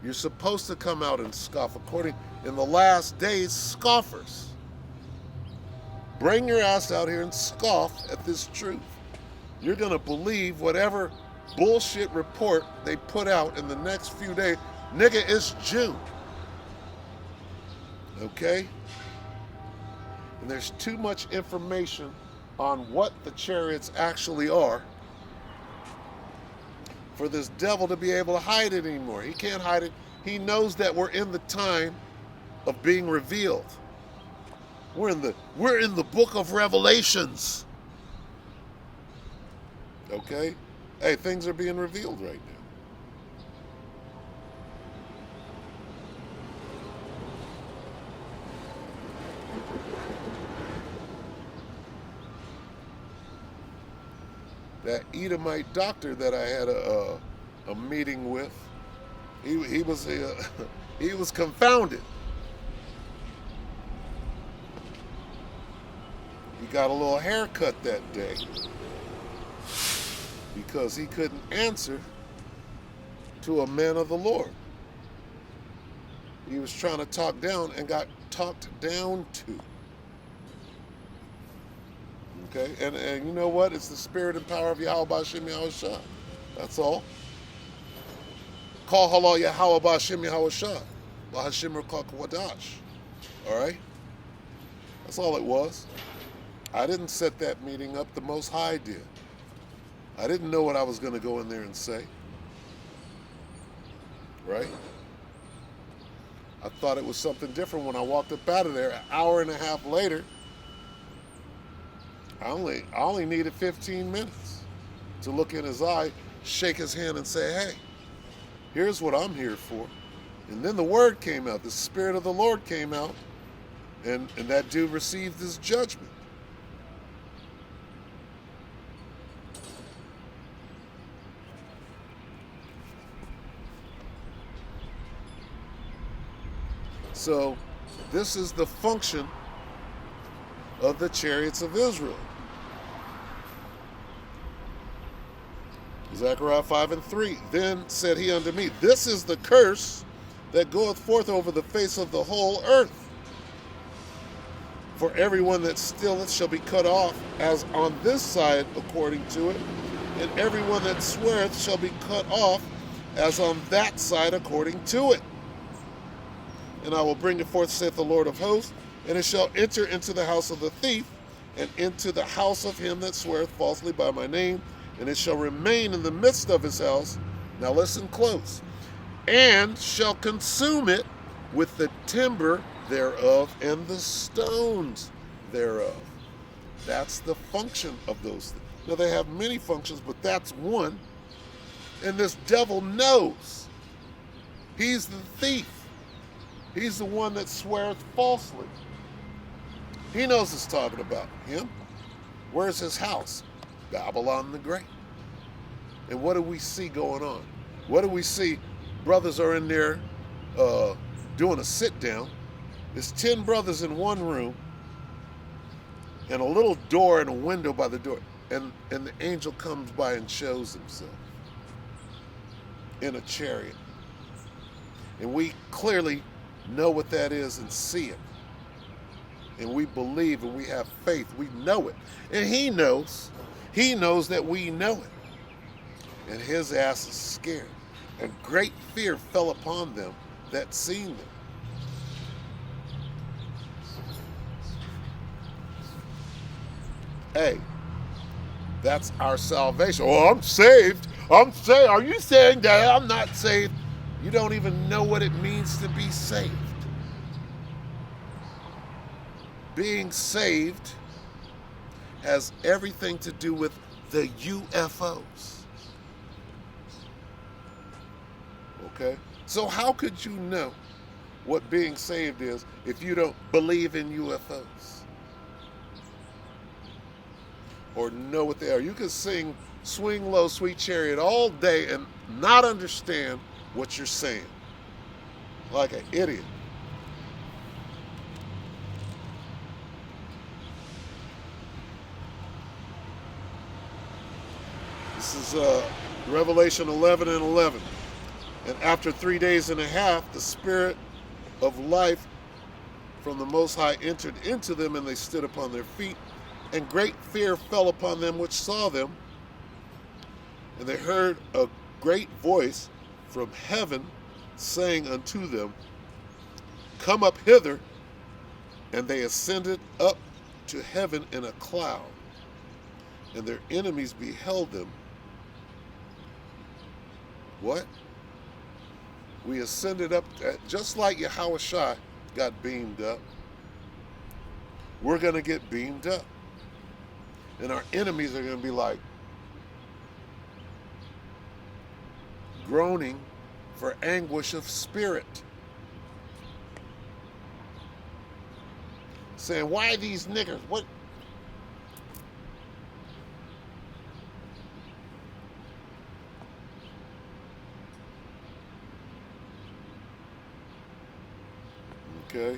You're supposed to come out and scoff. According in the last days, scoffers. Bring your ass out here and scoff at this truth. You're going to believe whatever bullshit report they put out in the next few days. Nigga, it's June. Okay? And there's too much information on what the chariots actually are for this devil to be able to hide it anymore. He can't hide it. He knows that we're in the time of being revealed. We're in the book of Revelations. Okay? Hey, things are being revealed right now. That Edomite doctor that I had a meeting with, he was confounded. He got a little haircut that day because he couldn't answer to a man of the Lord. He was trying to talk down and got talked down to. Okay, and you know what? It's the spirit and power of Yahweh B'Shem Yahushua. That's all. Call halal Yahweh B'Shem Yahushua. B'Hashem Rukak Wadash. All right? That's all it was. I didn't set that meeting up. The Most High did. I didn't know what I was going to go in there and say. Right? I thought it was something different when I walked up out of there. An hour and a half later, I only needed 15 minutes to look in his eye, shake his hand, and say, hey, here's what I'm here for. And then the word came out. The Spirit of the Lord came out, and that dude received his judgment. So this is the function of the chariots of Israel. Zechariah 5:3. Then said he unto me, this is the curse that goeth forth over the face of the whole earth. For everyone that stealeth shall be cut off, as on this side according to it, and everyone that sweareth shall be cut off, as on that side according to it. And I will bring it forth, saith the Lord of hosts, and it shall enter into the house of the thief, and into the house of him that sweareth falsely by my name, and it shall remain in the midst of his house. Now listen close. And shall consume it with the timber thereof and the stones thereof. That's the function of those things. Now they have many functions, but that's one. And this devil knows. He's the thief. He's the one that sweareth falsely. He knows it's talking about him. Where's his house? Babylon the Great. And what do we see going on? What do we see? Brothers are in there doing a sit down. There's 10 brothers in one room and a little door and a window by the door. And the angel comes by and shows himself in a chariot. And we clearly know what that is and see it. And we believe and we have faith. We know it. And he knows. He knows that we know it. And his ass is scared. And great fear fell upon them that seen them. Hey, that's our salvation. Oh, I'm saved. I'm saved. Are you saying that I'm not saved? You don't even know what it means to be saved. Being saved has everything to do with the UFOs. Okay? So how could you know what being saved is if you don't believe in UFOs? Or know what they are? You can sing Swing Low, Sweet Chariot all day and not understand what you're saying. Like an idiot. This is Revelation 11:11. And after 3 days and a half, the Spirit of life from the Most High entered into them, and they stood upon their feet. And great fear fell upon them which saw them. And they heard a great voice from heaven saying unto them, come up hither. And they ascended up to heaven in a cloud. And their enemies beheld them. What? We ascended up, just like Yahushua got beamed up. We're going to get beamed up. And our enemies are going to be like groaning for anguish of spirit. Saying, why these niggers? What? Okay.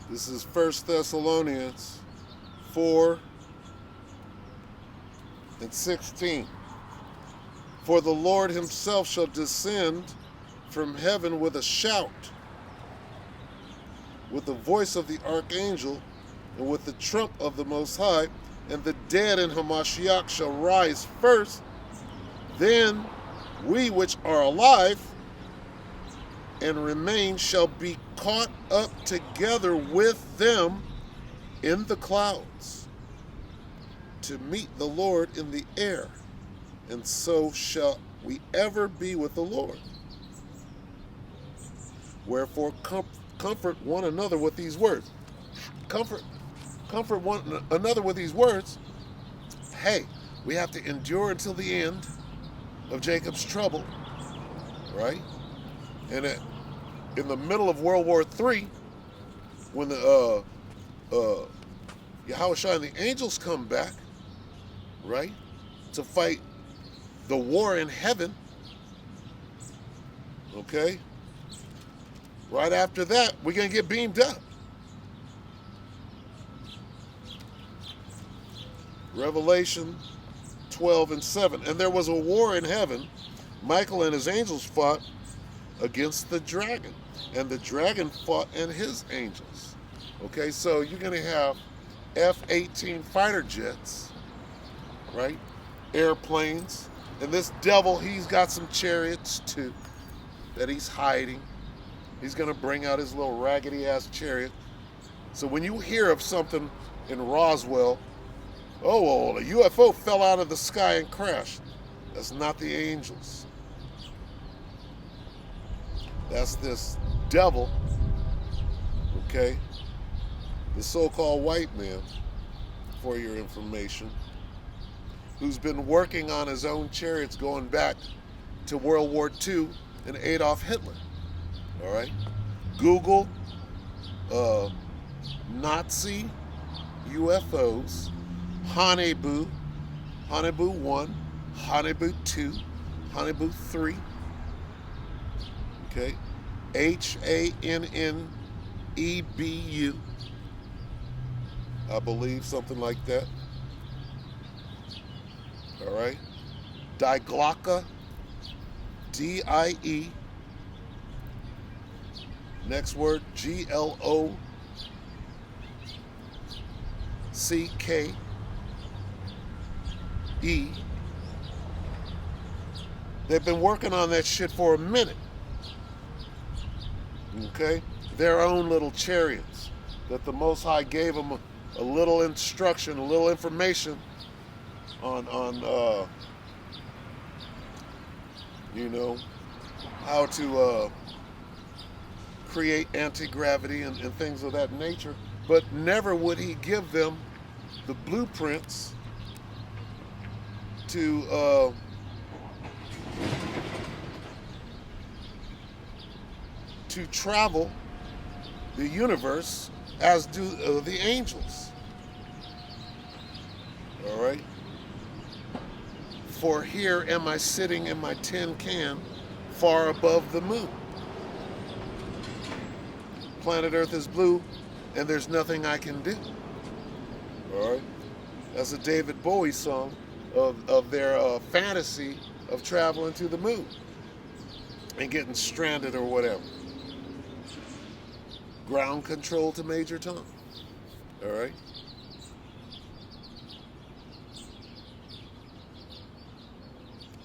This is 1 Thessalonians 4:16. For the Lord himself shall descend from heaven with a shout, with the voice of the archangel, and with the trump of the Most High, and the dead in Hamashiach shall rise first. Then we which are alive and remain shall be caught up together with them in the clouds to meet the Lord in the air, and so shall we ever be with the Lord. Wherefore comfort one another with these words. Comfort one another with these words. Hey, we have to endure until the end of Jacob's trouble, right? And in the middle of World War III, when the Yahushua and the angels come back, right, to fight the war in heaven, okay, right after that, we're going to get beamed up. Revelation 12:7. And there was a war in heaven. Michael and his angels fought against the dragon, and the dragon fought and his angels. Okay, so you're going to have F-18 fighter jets, right? Airplanes. And this devil, he's got some chariots too that he's hiding. He's going to bring out his little raggedy ass chariot. So when you hear of something in Roswell, oh, well, a UFO fell out of the sky and crashed, that's not the angels. That's this devil, okay? The so-called white man, for your information, who's been working on his own chariots going back to World War II and Adolf Hitler, all right? Google Nazi UFOs, Hanebu 1, Hanebu 2, Hanebu 3, okay? Hannebu, I believe, something like that. All right? Diglocka, D-I-E, next word, G-L-O-C-K-E. They've been working on that shit for a minute. Okay? Their own little chariots that the Most High gave them a little instruction, a little information on you know, how to create anti-gravity and things of that nature, but never would he give them the blueprints to travel the universe as do the angels. All right? For here am I sitting in my tin can far above the moon. Planet Earth is blue, and there's nothing I can do. All right? That's a David Bowie song of their fantasy of traveling to the moon and getting stranded or whatever. Ground control to Major Tom. All right?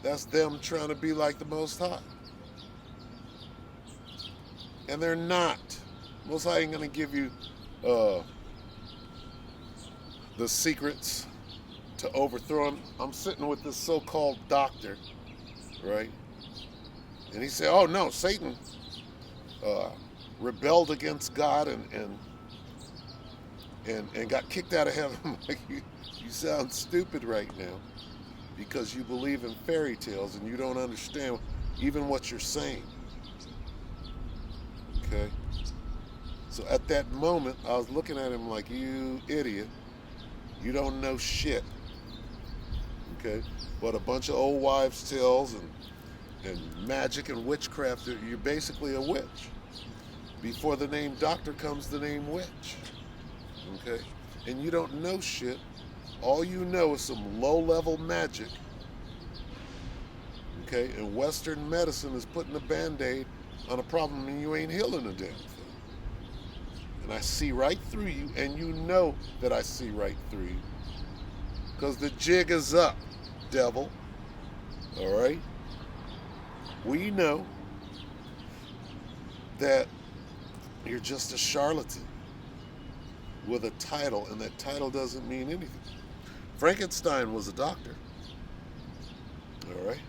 That's them trying to be like the Most High. And they're not. Most High ain't going to give you the secrets to overthrow him. I'm sitting with this so-called doctor, right? And he said, oh no, Satan rebelled against God and got kicked out of heaven. I'm like, you sound stupid right now because you believe in fairy tales and you don't understand even what you're saying. Okay? So at that moment, I was looking at him like, you idiot. You don't know shit. Okay? But a bunch of old wives' tales and magic and witchcraft, you're basically a witch. Before the name doctor comes the name witch. Okay? And you don't know shit. All you know is some low-level magic. Okay? And Western medicine is putting a Band-Aid on a problem and you ain't healing a damn thing. And I see right through you, and you know that I see right through you. Because the jig is up, devil. All right? We know that you're just a charlatan with a title, and that title doesn't mean anything. Frankenstein was a doctor. All right?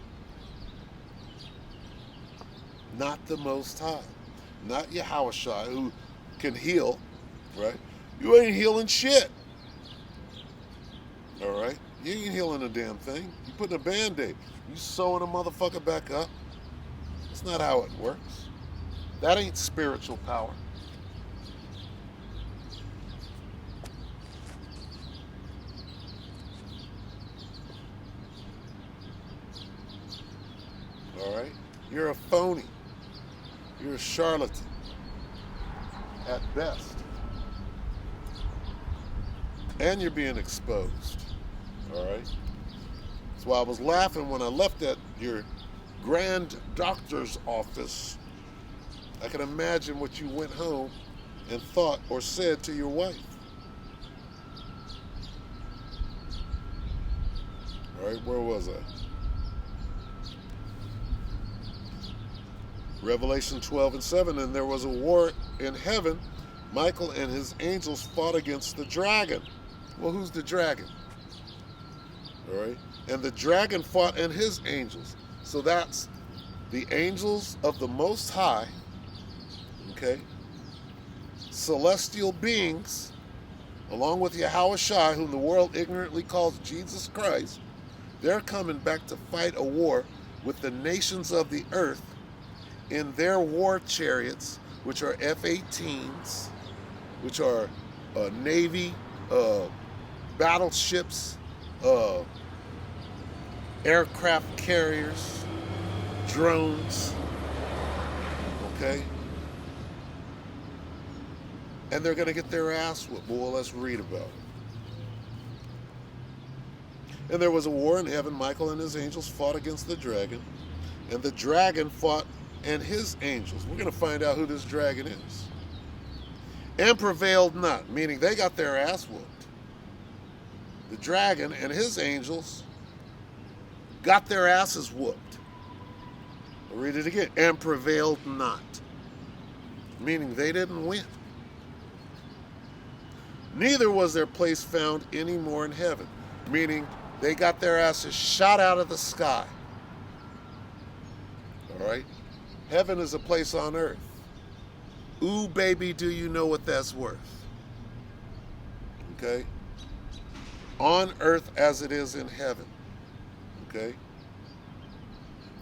Not the Most High. Not Yahushua, who can heal, right? You ain't healing shit. All right? You ain't healing a damn thing. You putting a Band-Aid. You sewing a motherfucker back up. That's not how it works. That ain't spiritual power. All right? You're a phony. You're a charlatan at best. And you're being exposed. All right? That's why I was laughing when I left at your grand doctor's office. I can imagine what you went home and thought or said to your wife. All right, where was I? Revelation 12:7, and there was a war in heaven. Michael and his angels fought against the dragon. Well, who's the dragon? All right. And the dragon fought and his angels. So that's the angels of the Most High, okay? Celestial beings, along with Yahushua, whom the world ignorantly calls Jesus Christ. They're coming back to fight a war with the nations of the earth in their war chariots, which are F-18s, which are Navy battleships, aircraft carriers, drones, okay? And they're going to get their ass whooped. Well, let's read about it. And there was a war in heaven. Michael and his angels fought against the dragon, and the dragon fought and his angels. We're going to find out who this dragon is. And prevailed not, meaning they got their ass whooped. The dragon and his angels got their asses whooped. I'll read it again. And prevailed not, meaning they didn't win. Neither was their place found any more in heaven, meaning they got their asses shot out of the sky. All right? Heaven is a place on earth. Ooh, baby, do you know what that's worth? Okay? On earth as it is in heaven. Okay?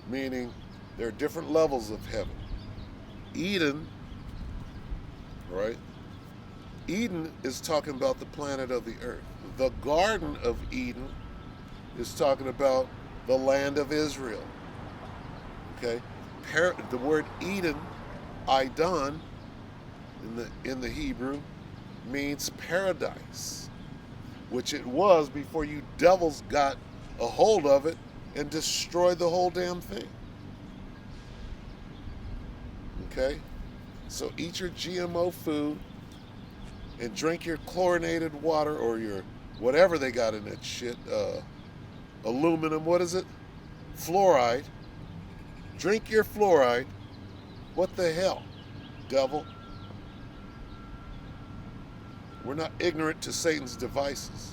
Meaning there are different levels of heaven. Eden, right? Eden is talking about the planet of the earth. The Garden of Eden is talking about the land of Israel. Okay? The word Eden, Idon, in the Hebrew, means paradise, which it was before you devils got a hold of it and destroyed the whole damn thing. Okay? So eat your GMO food and drink your chlorinated water or your whatever they got in that shit, aluminum, what is it? Fluoride. Drink your fluoride. What the hell, devil? We're not ignorant to Satan's devices.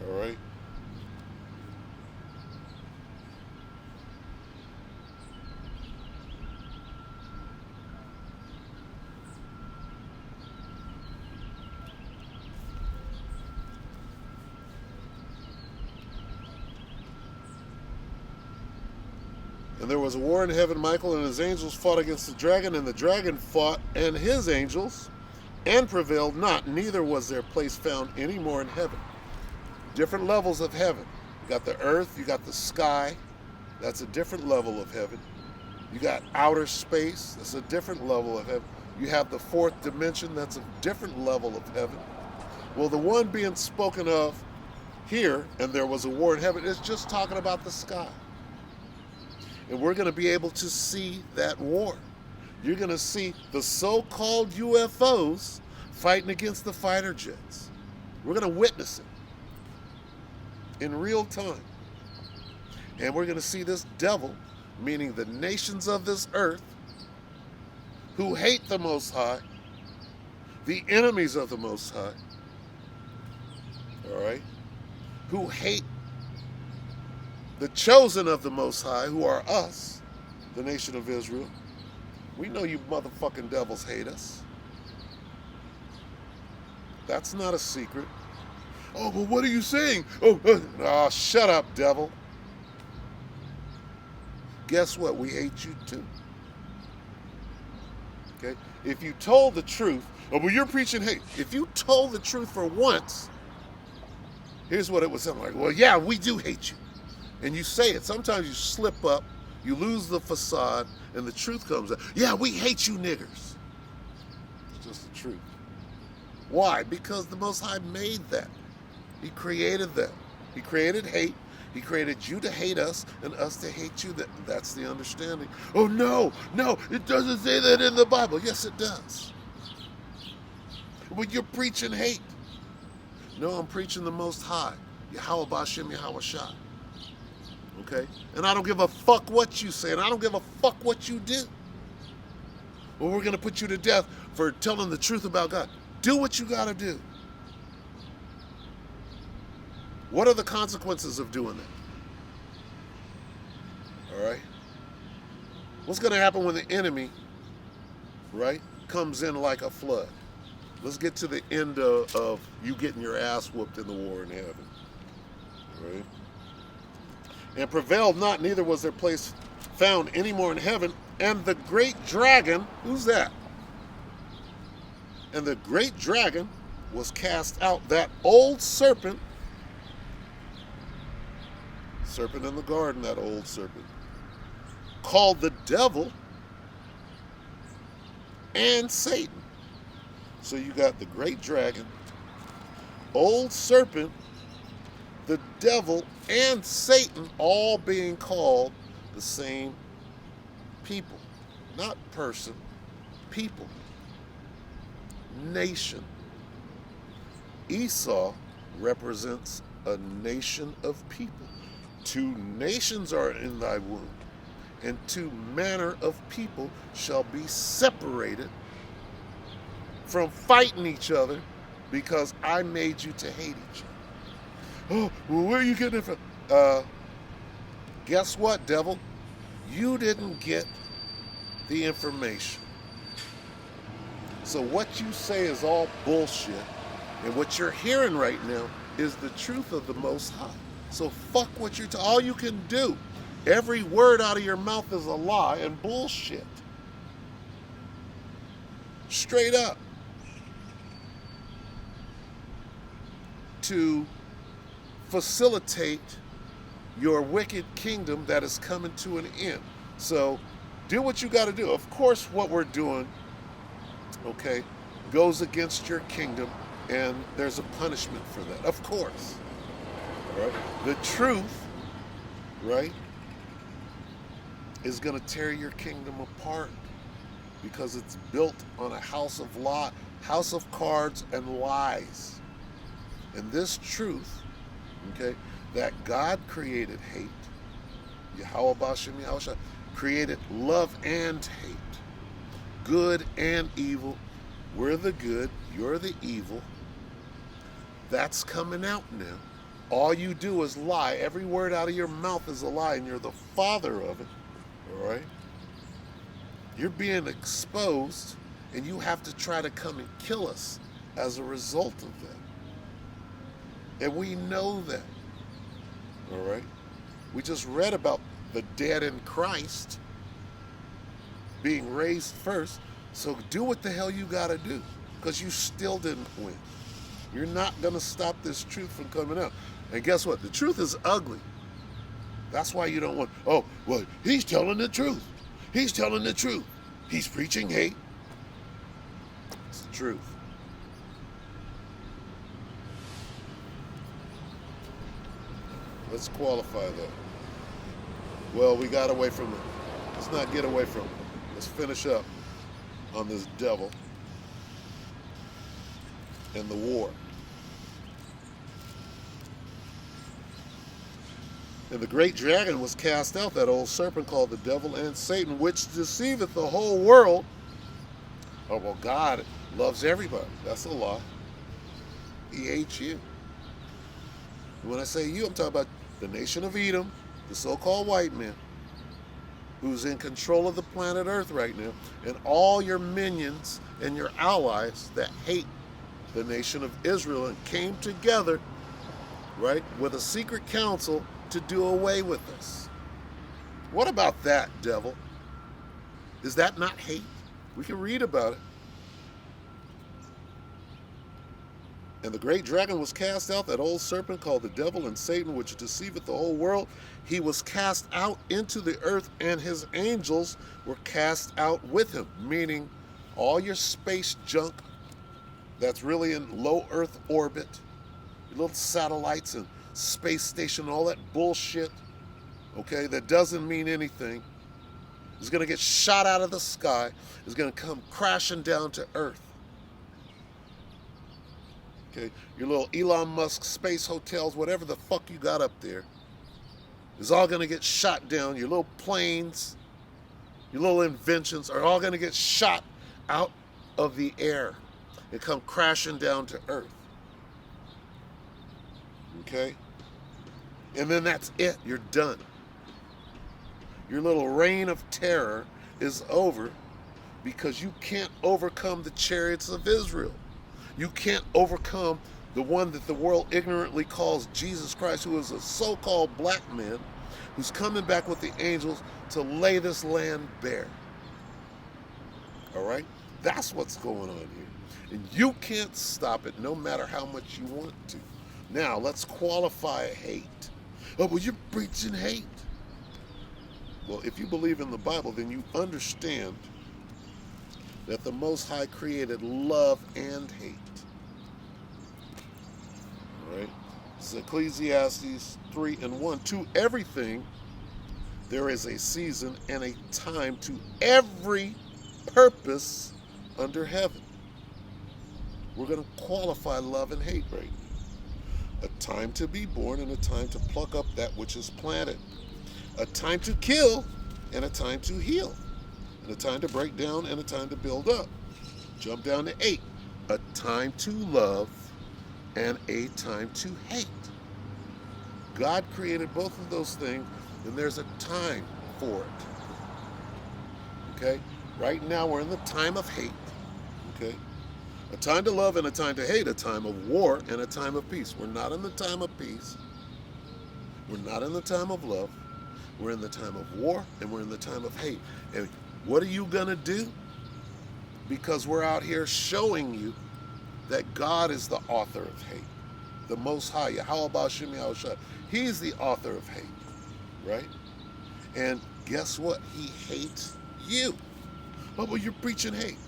All right? And there was a war in heaven. Michael and his angels fought against the dragon, and the dragon fought and his angels, and prevailed not. Neither was their place found any more in heaven. Different levels of heaven. You got the earth, you got the sky. That's a different level of heaven. You got outer space. That's a different level of heaven. You have the fourth dimension. That's a different level of heaven. Well, the one being spoken of here, and there was a war in heaven, is just talking about the sky. And we're going to be able to see that war. You're going to see the so-called UFOs fighting against the fighter jets. We're going to witness it in real time. And we're going to see this devil, meaning the nations of this earth, who hate the Most High, the enemies of the Most High, all right, who hate the chosen of the Most High, who are us, the nation of Israel. We know you motherfucking devils hate us. That's not a secret. Oh, but what are you saying? Oh, shut up, devil. Guess what? We hate you too. Okay? If you told the truth, oh, but you're preaching hate. If you told the truth for once, here's what it would sound like. Well, yeah, we do hate you. And you say it. Sometimes you slip up, you lose the facade, and the truth comes out. Yeah, we hate you niggers. It's just the truth. Why? Because the Most High made that. He created that. He created hate. He created you to hate us and us to hate you. That's the understanding. Oh, no, it doesn't say that in the Bible. Yes, it does. But you're preaching hate. No, I'm preaching the Most High. Yahweh Ba'Shem Yahweh Shah. Okay? And I don't give a fuck what you say, and I don't give a fuck what you do. Well, we're going to put you to death for telling the truth about God. Do what you got to do. What are the consequences of doing that? All right? What's going to happen when the enemy, right, comes in like a flood? Let's get to the end of you getting your ass whooped in the war in heaven. All right? And prevailed not, neither was their place found any more in heaven. And the great dragon, who's that? And the great dragon was cast out, that old serpent in the garden, that old serpent, called the devil and Satan. So you got the great dragon, old serpent, the devil, and Satan all being called the same people. Not person, people. Nation. Esau represents a nation of people. 2 nations are in thy womb, and 2 manner of people shall be separated from fighting each other, because I made you to hate each other. Oh, well, where are you getting it from? Guess what, devil? You didn't get the information. So what you say is all bullshit, and what you're hearing right now is the truth of the Most High. So fuck what you're all you can do. Every word out of your mouth is a lie and bullshit. Straight up. To facilitate your wicked kingdom that is coming to an end. So do what you got to do. Of course, what we're doing, okay, goes against your kingdom, and there's a punishment for that. Of course. Right? The truth, right, is going to tear your kingdom apart, because it's built on a house of cards and lies. And this truth, okay, that God created hate, Yahweh Ba'Shem Yahweh Shah, created love and hate, good and evil. We're the good, you're the evil. That's coming out now. All you do is lie. Every word out of your mouth is a lie, and you're the father of it. All right? You're being exposed, and you have to try to come and kill us as a result of that. And we know that. All right? We just read about the dead in Christ being raised first. So do what the hell you got to do, because you still didn't win. You're not going to stop this truth from coming out. And guess what? The truth is ugly. That's why you don't want, oh, well, he's telling the truth. He's telling the truth. He's preaching hate. It's the truth. Let's qualify that. Well, we got away from it. Let's not get away from it. Let's finish up on this devil and the war. And the great dragon was cast out, that old serpent called the devil and Satan, which deceiveth the whole world. Oh, well, God loves everybody. That's a lie. He hates you. And when I say you, I'm talking about the nation of Edom, the so-called white man, who's in control of the planet Earth right now, and all your minions and your allies that hate the nation of Israel and came together, right, with a secret council to do away with us. What about that, devil? Is that not hate? We can read about it. And the great dragon was cast out, that old serpent called the devil and Satan, which deceiveth the whole world. He was cast out into the earth, and his angels were cast out with him. Meaning, all your space junk that's really in low Earth orbit, your little satellites and space station, all that bullshit, okay, that doesn't mean anything, is going to get shot out of the sky, is going to come crashing down to Earth. Okay, your little Elon Musk space hotels, whatever the fuck you got up there, is all going to get shot down. Your little planes, your little inventions are all going to get shot out of the air and come crashing down to Earth. Okay? And then that's it. You're done. Your little reign of terror is over because you can't overcome the chariots of Israel. You can't overcome the one that the world ignorantly calls Jesus Christ, who is a so-called black man who's coming back with the angels to lay this land bare. All right? That's what's going on here. And you can't stop it no matter how much you want to. Now, let's qualify hate. Oh, well, you're preaching hate. Well, if you believe in the Bible, then you understand that the Most High created love and hate. All right? It's Ecclesiastes 3:1. To everything there is a season and a time to every purpose under heaven. We're going to qualify love and hate right now. A time to be born and a time to pluck up that which is planted. A time to kill and a time to heal. And a time to break down and a time to build up. Jump down to 8. A time to love and a time to hate. God created both of those things, and there's a time for it. Okay? Right now we're in the time of hate. Okay? A time to love and a time to hate, a time of war and a time of peace. We're not in the time of peace. We're not in the time of love. We're in the time of war and we're in the time of hate. And what are you going to do? Because we're out here showing you that God is the author of hate. The Most High, Yahweh Ba'Shem Yahushua. He's the author of hate, right? And guess what? He hates you. Oh, well, you're preaching hate.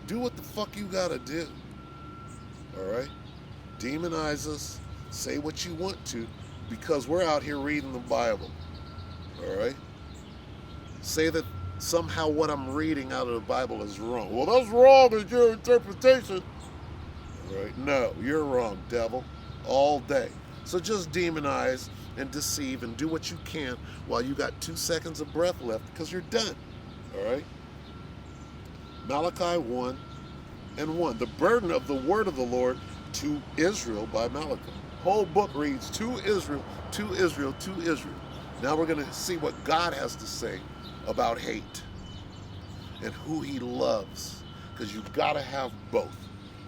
Do what the fuck you gotta do. All right? Demonize us. Say what you want to, because we're out here reading the Bible. All right? Say that somehow what I'm reading out of the Bible is wrong. Well, that's wrong. It's your interpretation. All right? No, you're wrong, devil. All day. So just demonize and deceive and do what you can while you got 2 seconds of breath left, because you're done. All right? Malachi 1:1. The burden of the word of the Lord to Israel by Malachi. Whole book reads to Israel, to Israel, to Israel. Now we're going to see what God has to say about hate and who he loves, because you've got to have both.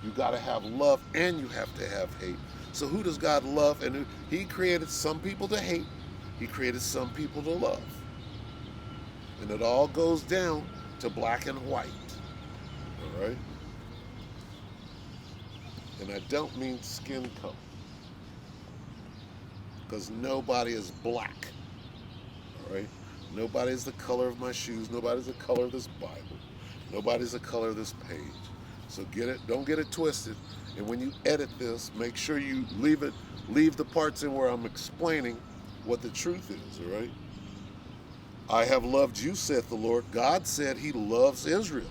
You've got to have love and you have to have hate. So who does God love? And he created some people to hate. He created some people to love. And it all goes down to black and white. All right? And I don't mean skin color, because nobody is black. All right? Nobody's the color of my shoes. Nobody's the color of this Bible. Nobody's the color of this page. So don't get it twisted. And when you edit this, make sure you leave the parts in where I'm explaining what the truth is, all right? I have loved you, saith the Lord. God said he loves Israel.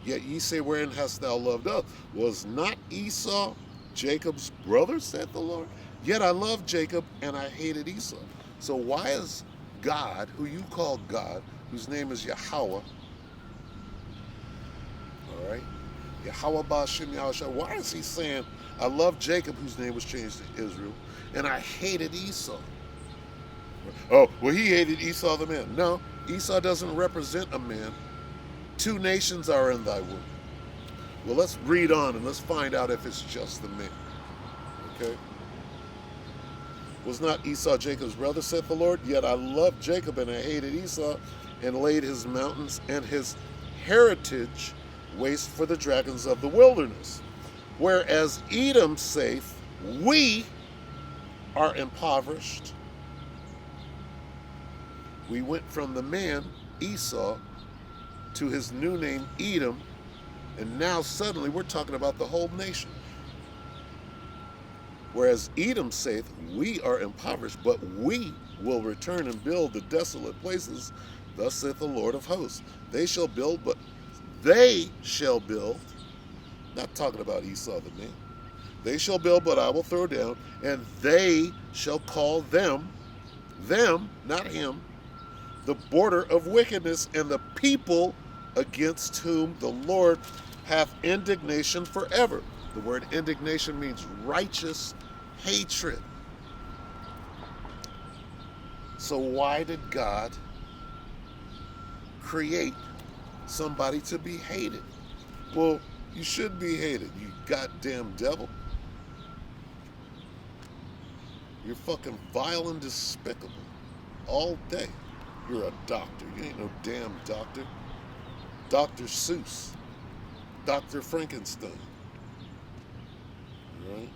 Yet ye say, wherein hast thou loved us? Was not Esau Jacob's brother, saith the Lord? Yet I loved Jacob and I hated Esau. So why is God, who you call God, whose name is Yahweh, all right? Yahweh Ba'Shem Yahushua. Why is he saying, I love Jacob, whose name was changed to Israel, and I hated Esau? Oh, well, he hated Esau the man. No, Esau doesn't represent a man. 2 nations are in thy womb. Well, let's read on and let's find out if it's just the man. Okay? Was not Esau Jacob's brother, saith the Lord? Yet I loved Jacob and I hated Esau, and laid his mountains and his heritage waste for the dragons of the wilderness. Whereas Edom saith, we are impoverished. We went from the man, Esau, to his new name, Edom, and now suddenly we're talking about the whole nation. Whereas Edom saith, we are impoverished, but we will return and build the desolate places. Thus saith the Lord of hosts. They shall build, not talking about Esau the man. They shall build, but I will throw down, and they shall call them, not him, the border of wickedness, and the people against whom the Lord hath indignation forever. The word indignation means righteous hatred. So why did God create somebody to be hated? Well, you should be hated, you goddamn devil. You're fucking vile and despicable all day. You're a doctor. You ain't no damn doctor. Dr. Seuss. Dr. Frankenstein. Right?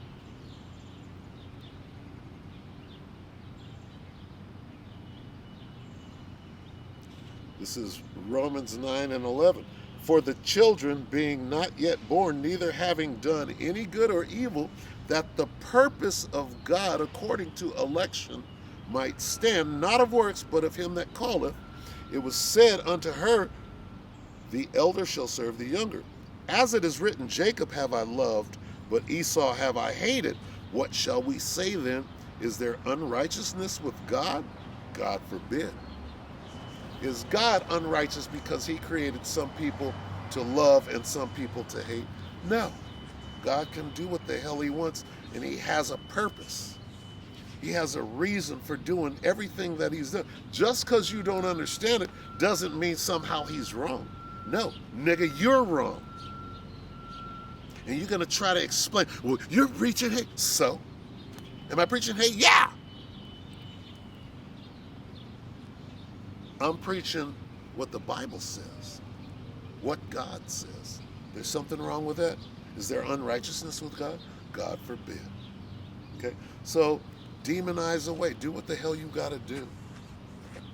This is Romans 9:11. For the children being not yet born, neither having done any good or evil, that the purpose of God according to election might stand, not of works, but of him that calleth. It was said unto her, the elder shall serve the younger. As it is written, Jacob have I loved, but Esau have I hated. What shall we say then? Is there unrighteousness with God? God forbid. Is God unrighteous because he created some people to love and some people to hate? No. God can do what the hell he wants, and he has a purpose. He has a reason for doing everything that he's done. Just because you don't understand it doesn't mean somehow he's wrong. No, nigga, you're wrong. And you're going to try to explain, well, you're preaching hate. So? Am I preaching hate? Yeah! I'm preaching what the Bible says, what God says. There's something wrong with that? Is there unrighteousness with God? God forbid. Okay? So, demonize away. Do what the hell you got to do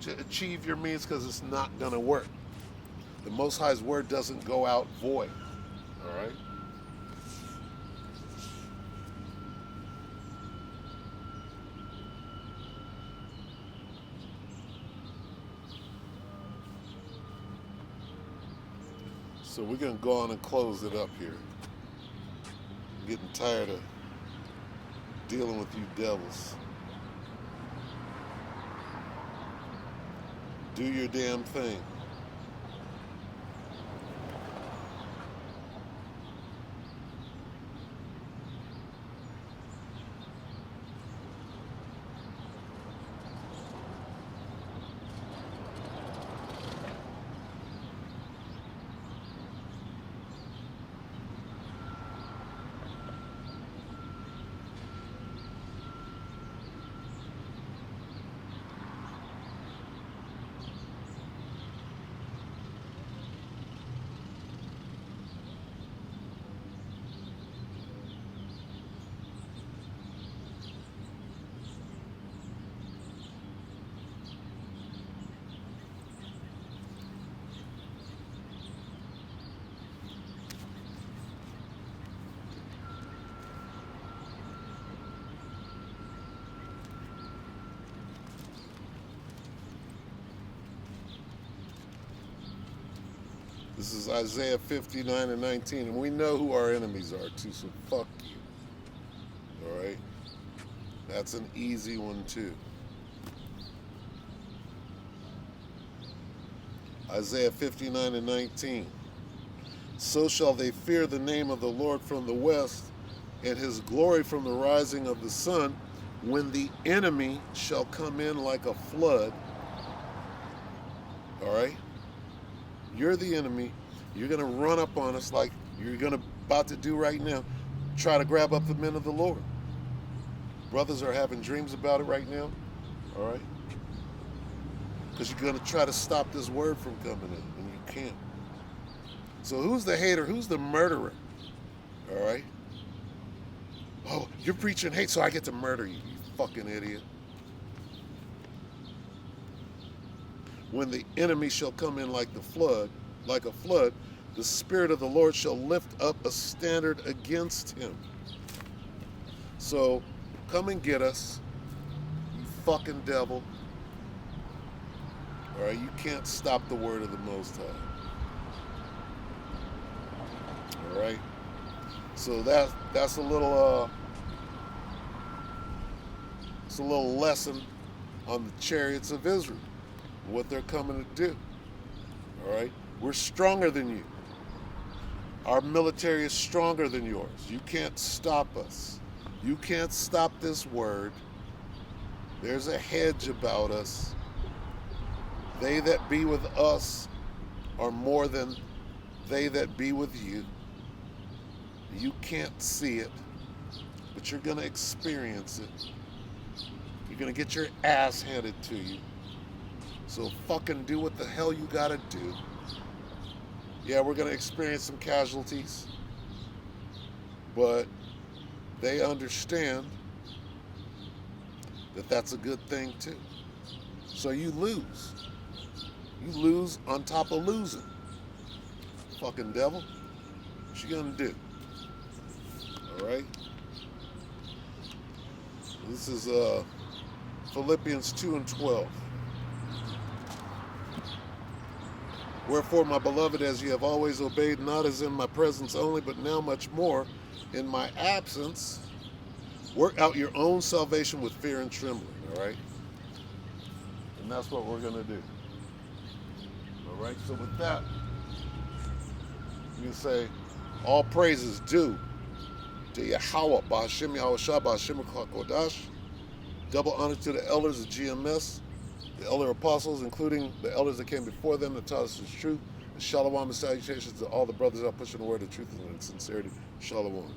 to achieve your means, because it's not going to work. The Most High's word doesn't go out void. All right? So we're going to go on and close it up here. I'm getting tired of dealing with you devils. Do your damn thing. This is Isaiah 59 and 19. And we know who our enemies are too, so fuck you. All right? That's an easy one too. Isaiah 59 and 19. So shall they fear the name of the Lord from the west, and his glory from the rising of the sun, when the enemy shall come in like a flood. All right? You're the enemy. You're going to run up on us like you're about to do right now. Try to grab up the men of the Lord. Brothers are having dreams about it right now. All right? Because you're going to try to stop this word from coming in, and you can't. So who's the hater? Who's the murderer? All right? Oh, you're preaching hate, so I get to murder you, you fucking idiot. When the enemy shall come in like a flood, the Spirit of the Lord shall lift up a standard against him. So come and get us, you fucking devil. All right, you can't stop the word of the Most High. All right, so that's a little it's a little lesson on the chariots of Israel, what they're coming to do. All right, we're stronger than you. Our military is stronger than yours. You can't stop us. You can't stop this word. There's a hedge about us. They that be with us are more than they that be with you. You can't see it, but you're going to experience it. You're going to get your ass handed to you. So fucking do what the hell you got to do. Yeah, we're going to experience some casualties, but they understand that that's a good thing too. So you lose. You lose on top of losing. Fucking devil. What you gonna do? All right. This is Philippians 2 and 12. Wherefore, my beloved, as ye have always obeyed, not as in my presence only, but now much more in my absence, work out your own salvation with fear and trembling. All right. And that's what we're gonna do. All right, so with that, you can say, all praises due to Yahweh, Ba'Hashem Yahushua, Ba'Hashem HaKodash. Double honor to the elders of GMS, the elder apostles, including the elders that came before them that taught us the truth. And shalom and salutations to all the brothers out pushing the word of truth and sincerity. Shalom.